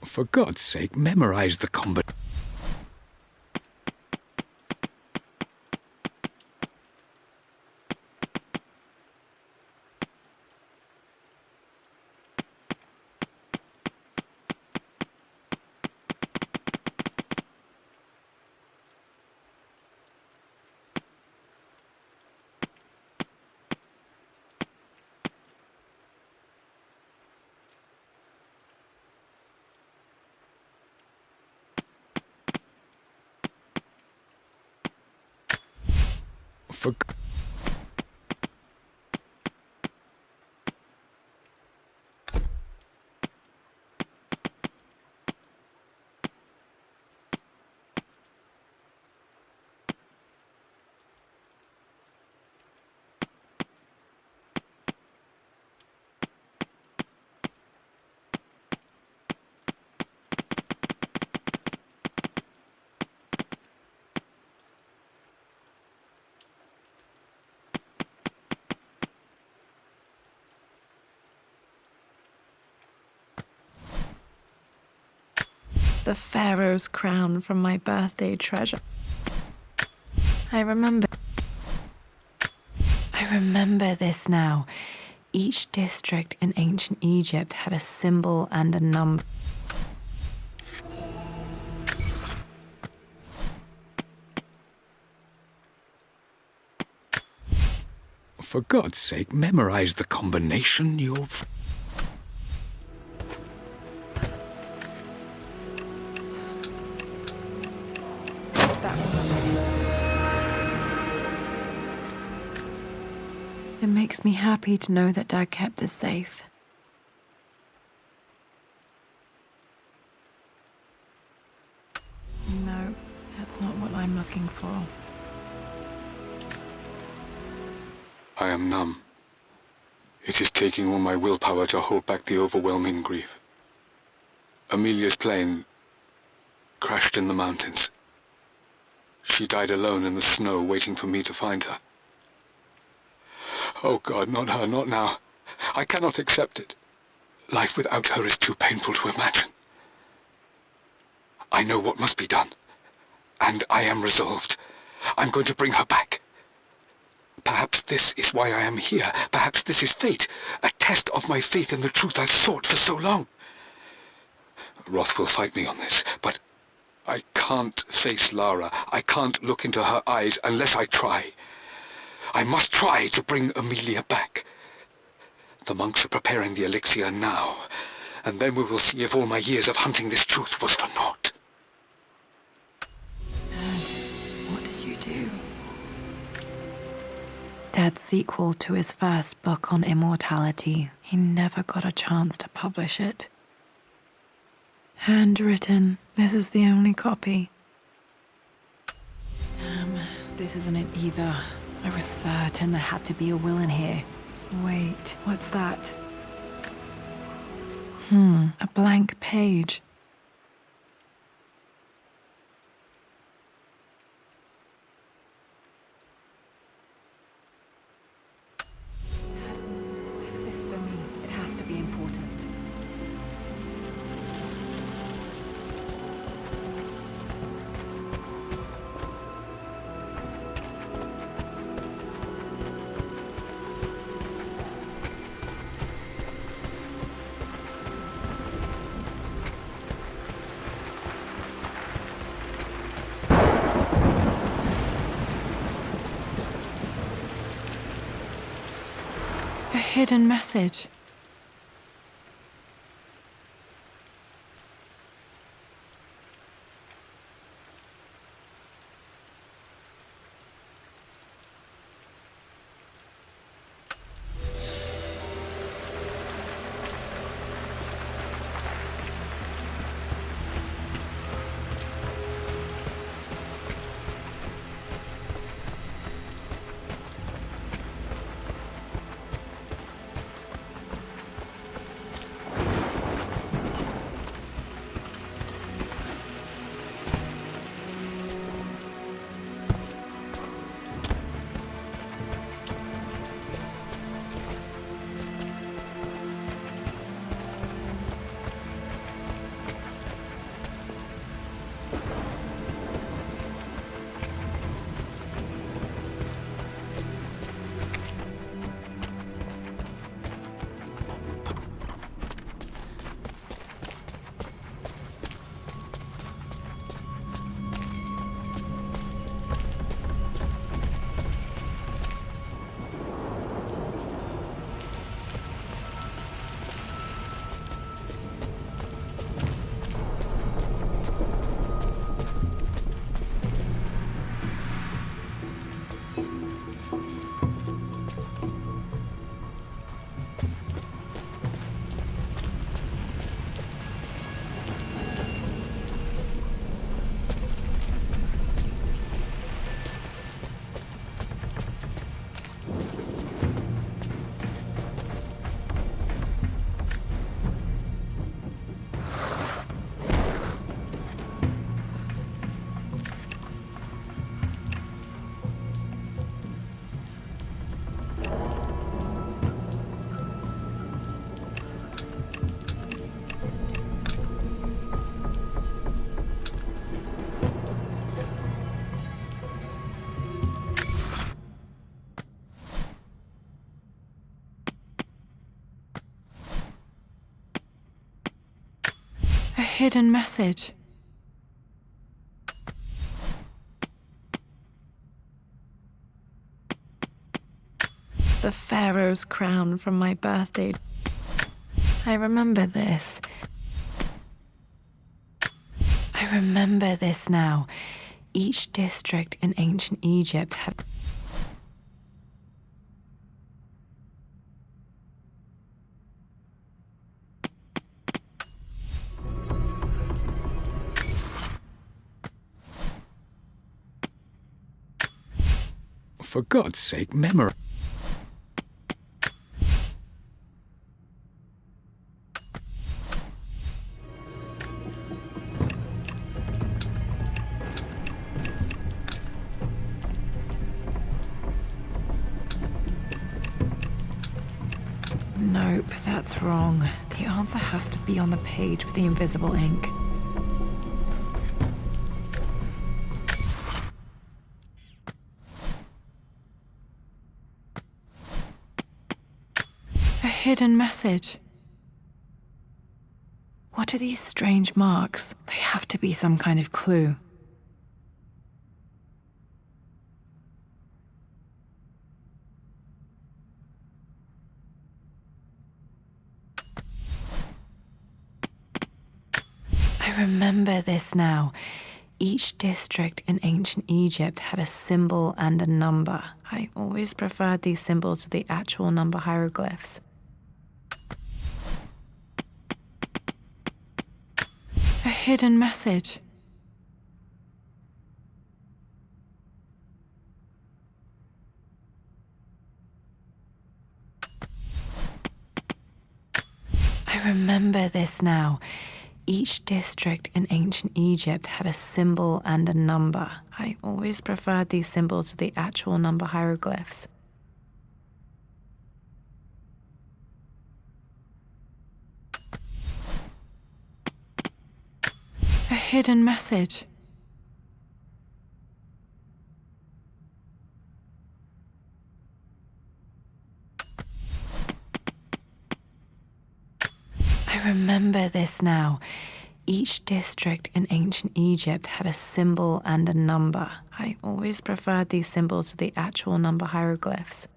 For God's sake, memorize the combination. For The Pharaoh's crown from my birthday treasure. I remember this now. Each district in ancient Egypt had a symbol and a number. For God's sake, memorize the combination, you... It makes me happy to know that Dad kept this safe. No, that's not what I'm looking for. I am numb. It is taking all my willpower to hold back the overwhelming grief. Amelia's plane crashed in the mountains. She died alone in the snow, waiting for me to find her. Oh God, not her, not now. I cannot accept it. Life without her is too painful to imagine. I know what must be done, and I am resolved. I'm going to bring her back. Perhaps this is why I am here. Perhaps this is fate, a test of my faith in the truth I've sought for so long. Roth will fight me on this, but I can't face Lara. I can't look into her eyes unless I try. I must try to bring Amelia back. The monks are preparing the elixir now, and then we will see if all my years of hunting this truth was for naught. What did you do? Dad's sequel to his first book on immortality. He never got a chance to publish it. Handwritten. This is the only copy. Damn, this isn't it either. I was certain there had to be a will in here. Wait, what's that? A blank page. Dad must have this for me. It has to be important. A hidden message. A hidden message. The Pharaoh's crown from my birthday. I remember this. I remember this now. Each district in ancient Egypt had... For God's sake, memorize. Nope, that's wrong. The answer has to be on the page with the invisible ink. A hidden message. What are these strange marks? They have to be some kind of clue. I remember this now. Each district in ancient Egypt had a symbol and a number. I always preferred these symbols to the actual number hieroglyphs. A hidden message. I remember this now. Each district in ancient Egypt had a symbol and a number. I always preferred these symbols to the actual number hieroglyphs. A hidden message. I remember this now. Each district in ancient Egypt had a symbol and a number. I always preferred these symbols to the actual number hieroglyphs.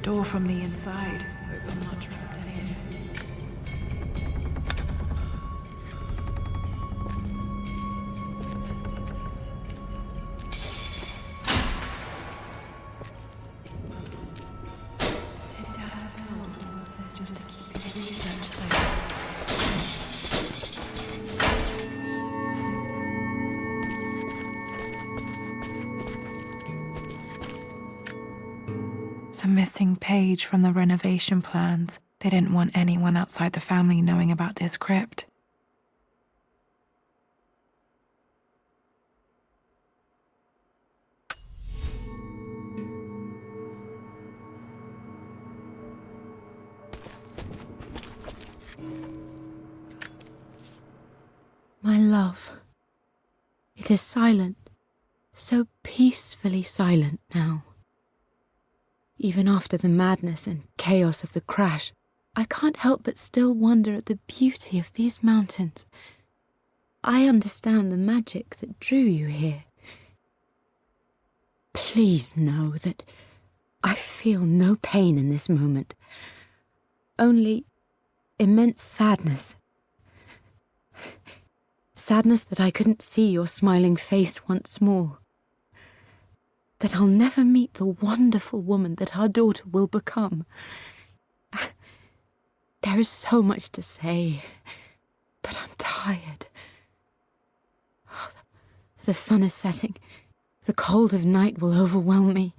door from the inside. Hope I'm not trapped in here. Did Dad build all of this just to keep his research safe? The missing page from the renovation plans. They didn't want anyone outside the family knowing about this crypt. My love, it is silent, so peacefully silent now. Even after the madness and chaos of the crash, I can't help but still wonder at the beauty of these mountains. I understand the magic that drew you here. Please know that I feel no pain in this moment, only immense sadness. Sadness that I couldn't see your smiling face once more. That I'll never meet the wonderful woman that our daughter will become. There is so much to say, but I'm tired. The sun is setting. The cold of night will overwhelm me.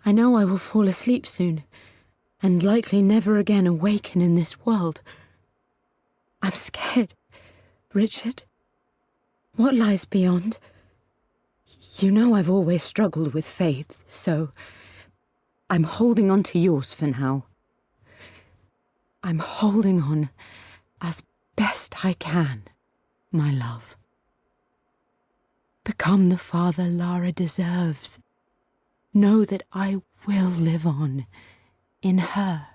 I know I will fall asleep soon, and likely never again awaken in this world. I'm scared, Richard. What lies beyond? You know I've always struggled with faith, so I'm holding on to yours for now. I'm holding on as best I can, my love. Become the father Lara deserves. Know that I will live on in her.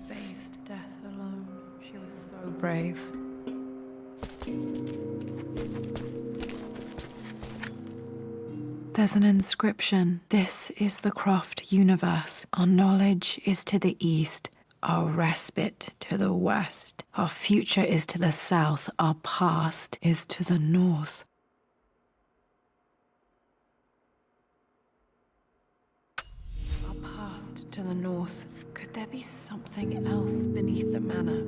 Faced death alone. She was so brave. There's an inscription. This is the Croft universe. Our knowledge is to the east, our respite to the west. Our future is to the south, our past is to the north. Our past to the north. Could there be something else beneath the manor?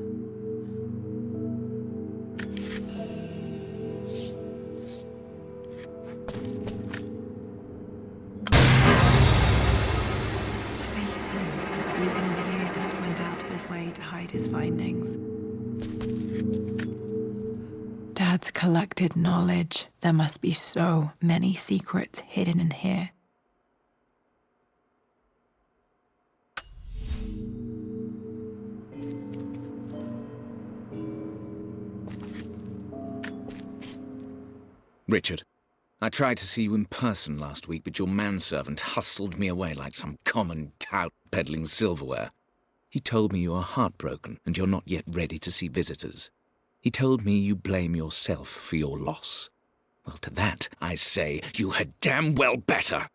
Even in here, Dad went out of his way to hide his findings. Dad's collected knowledge. There must be so many secrets hidden in here. Richard, I tried to see you in person last week, but your manservant hustled me away like some common tout peddling silverware. He told me you are heartbroken and you're not yet ready to see visitors. He told me you blame yourself for your loss. Well, to that I say you had damn well better.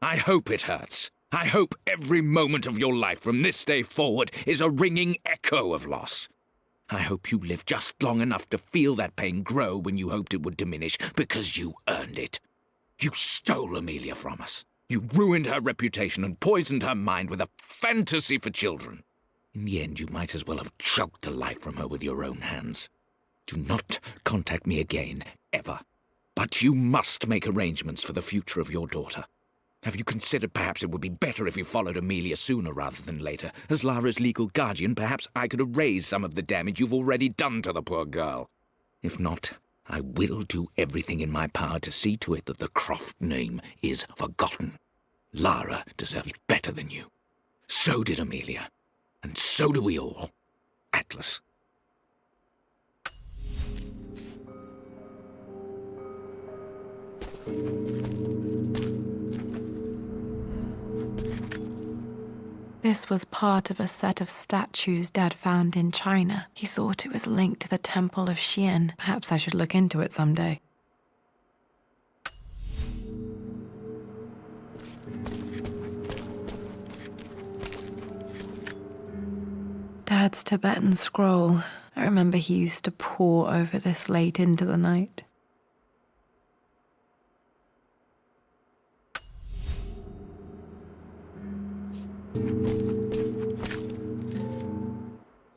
I hope it hurts. I hope every moment of your life from this day forward is a ringing echo of loss. I hope you live just long enough to feel that pain grow when you hoped it would diminish, because you earned it. You stole Amelia from us. You ruined her reputation and poisoned her mind with a fantasy for children. In the end, you might as well have choked the life from her with your own hands. Do not contact me again, ever. But you must make arrangements for the future of your daughter. Have you considered perhaps it would be better if you followed Amelia sooner rather than later? As Lara's legal guardian, perhaps I could erase some of the damage you've already done to the poor girl. If not, I will do everything in my power to see to it that the Croft name is forgotten. Lara deserves better than you. So did Amelia. And so do we all. Atlas. This was part of a set of statues Dad found in China. He thought it was linked to the Temple of Xian. Perhaps I should look into it someday. Dad's Tibetan scroll. I remember he used to pore over this late into the night.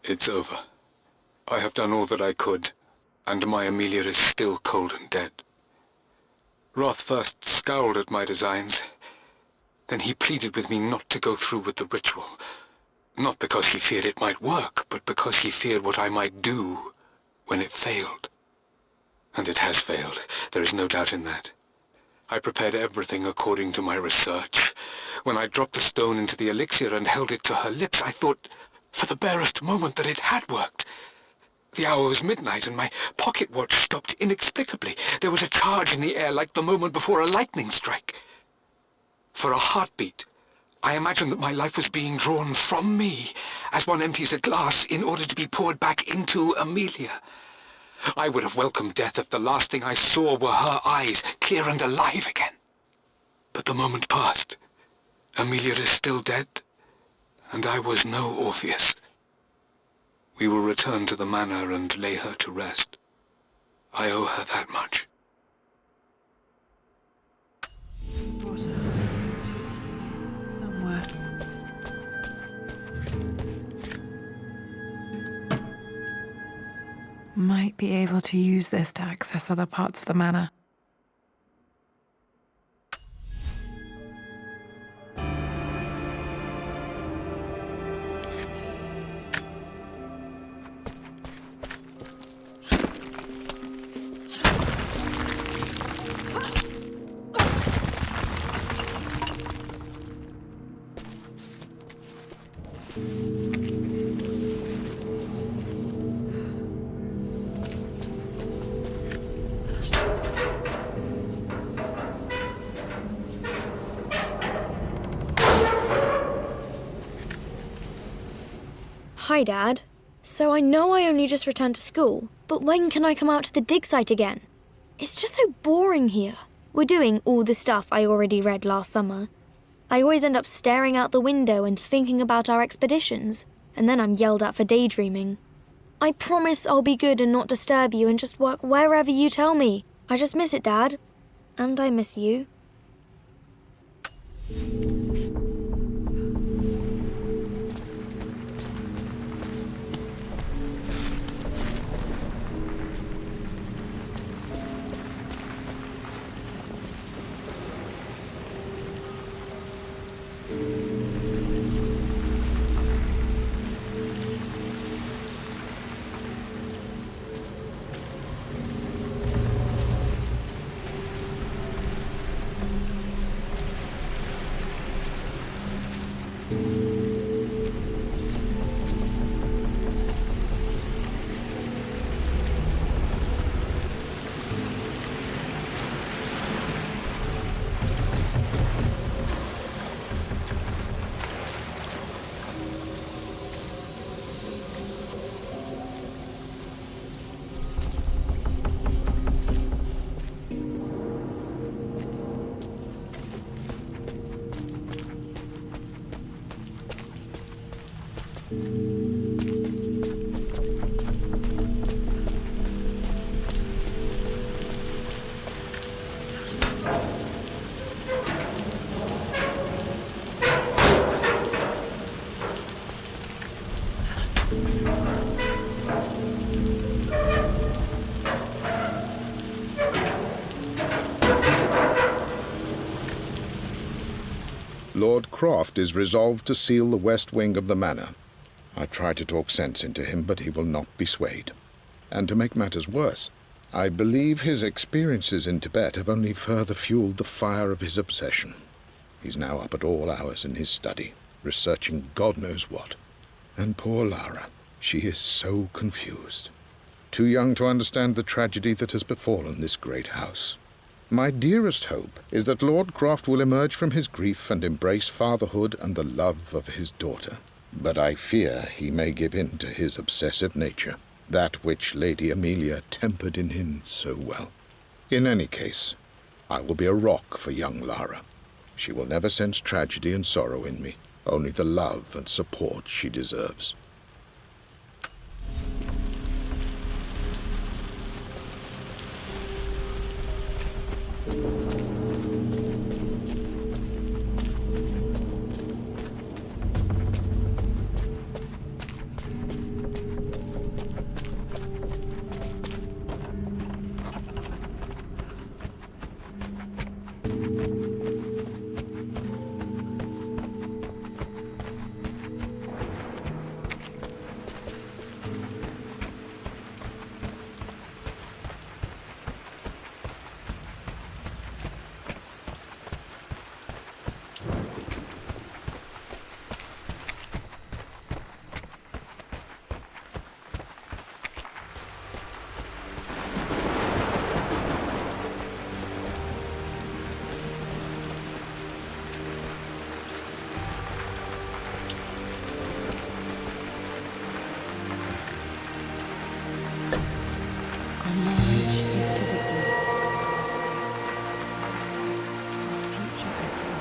It's over. I have done all that I could, and my Amelia is still cold and dead. Roth first scowled at my designs. Then he pleaded with me not to go through with the ritual. Not because he feared it might work, but because he feared what I might do when it failed. And it has failed. There is no doubt in that. I prepared everything according to my research. When I dropped the stone into the elixir and held it to her lips, I thought for the barest moment that it had worked. The hour was midnight, and my pocket watch stopped inexplicably. There was a charge in the air like the moment before a lightning strike. For a heartbeat, I imagined that my life was being drawn from me, as one empties a glass in order to be poured back into Amelia. I would have welcomed death if the last thing I saw were her eyes, clear and alive again. But the moment passed. Amelia is still dead, and I was no Orpheus. We will return to the manor and lay her to rest. I owe her that much. Somewhere. Might be able to use this to access other parts of the manor. Hi, Dad. So I know I only just returned to school, but when can I come out to the dig site again? It's just so boring here. We're doing all the stuff I already read last summer. I always end up staring out the window and thinking about our expeditions, and then I'm yelled at for daydreaming. I promise I'll be good and not disturb you and just work wherever you tell me. I just miss it, Dad. And I miss you. Lord Croft is resolved to seal the west wing of the manor. I try to talk sense into him, but he will not be swayed. And to make matters worse, I believe his experiences in Tibet have only further fueled the fire of his obsession. He's now up at all hours in his study, researching God knows what. And poor Lara, she is so confused. Too young to understand the tragedy that has befallen this great house. My dearest hope is that Lord Croft will emerge from his grief and embrace fatherhood and the love of his daughter. But I fear he may give in to his obsessive nature, that which Lady Amelia tempered in him so well. In any case, I will be a rock for young Lara. She will never sense tragedy and sorrow in me, only the love and support she deserves. Our marriage is to the east. Our future is to the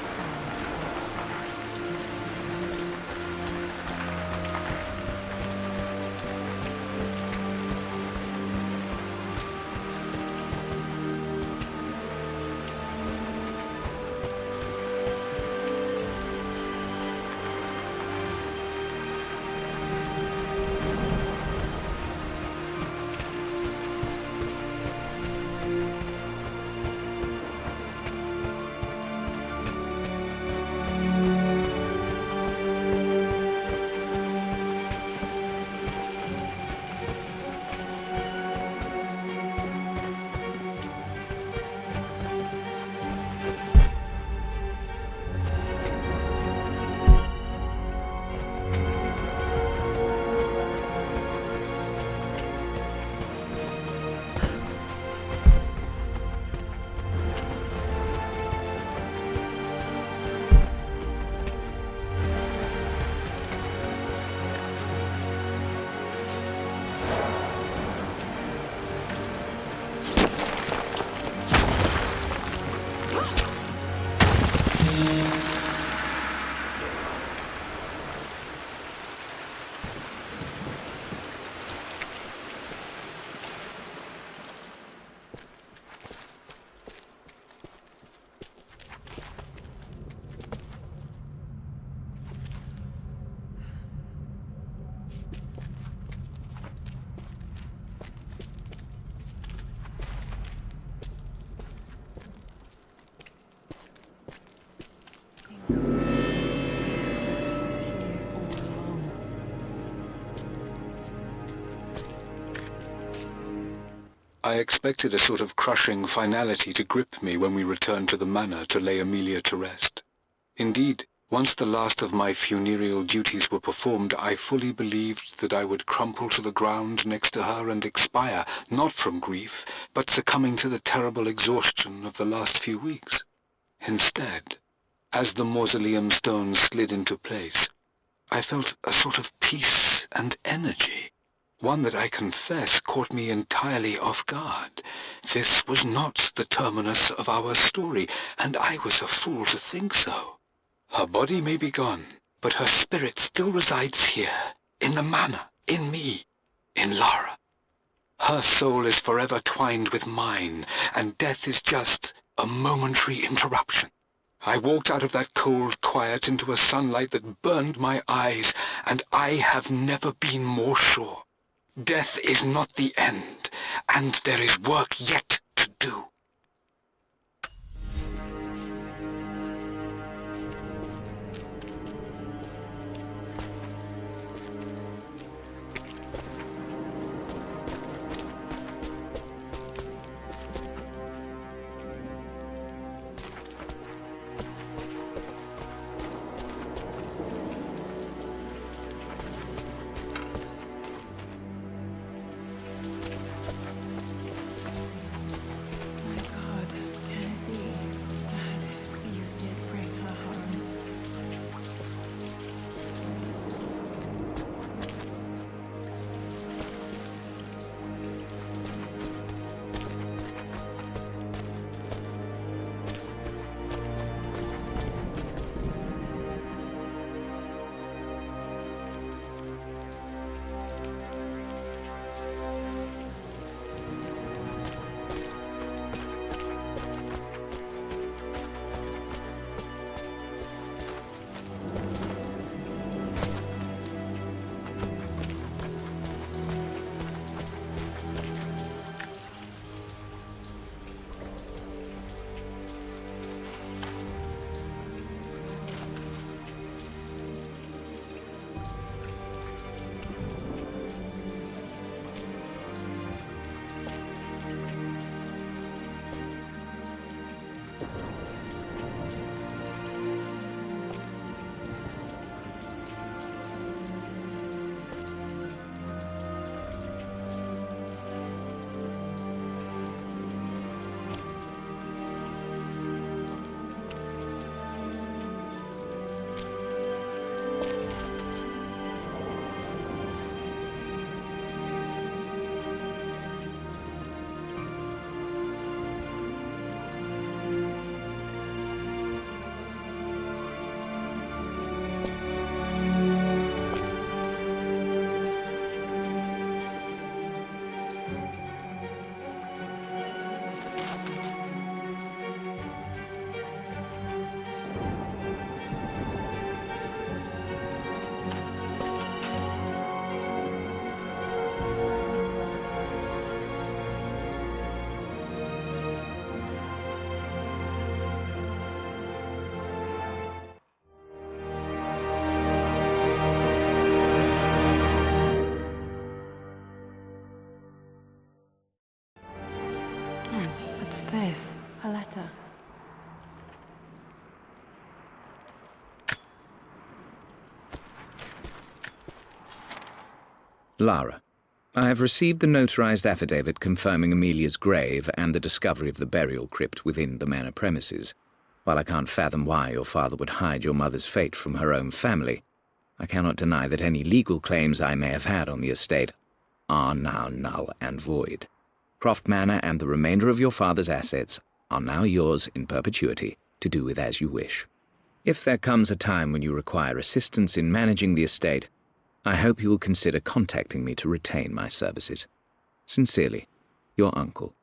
I expected a sort of crushing finality to grip me when we returned to the manor to lay Amelia to rest. Indeed, once the last of my funereal duties were performed, I fully believed that I would crumple to the ground next to her and expire, not from grief, but succumbing to the terrible exhaustion of the last few weeks. Instead, as the mausoleum stones slid into place, I felt a sort of peace and energy. One that I confess caught me entirely off guard. This was not the terminus of our story, and I was a fool to think so. Her body may be gone, but her spirit still resides here, in the manor, in me, in Lara. Her soul is forever twined with mine, and death is just a momentary interruption. I walked out of that cold quiet into a sunlight that burned my eyes, and I have never been more sure. Death is not the end, and there is work yet to do. Lara, I have received the notarized affidavit confirming Amelia's grave and the discovery of the burial crypt within the manor premises. While I can't fathom why your father would hide your mother's fate from her own family, I cannot deny that any legal claims I may have had on the estate are now null and void. Croft Manor and the remainder of your father's assets are now yours in perpetuity to do with as you wish. If there comes a time when you require assistance in managing the estate, I hope you will consider contacting me to retain my services. Sincerely, your uncle.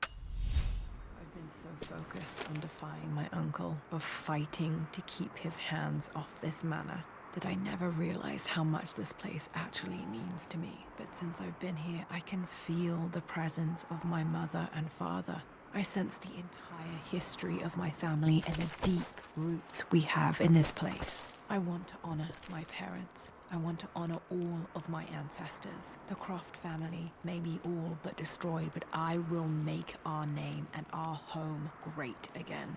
I've been so focused on defying my uncle, of fighting to keep his hands off this manor, that I never realized how much this place actually means to me. But since I've been here, I can feel the presence of my mother and father. I sense the entire history of my family and the deep roots we have in this place. I want to honor my parents. I want to honor all of my ancestors. The Croft family may be all but destroyed, but I will make our name and our home great again.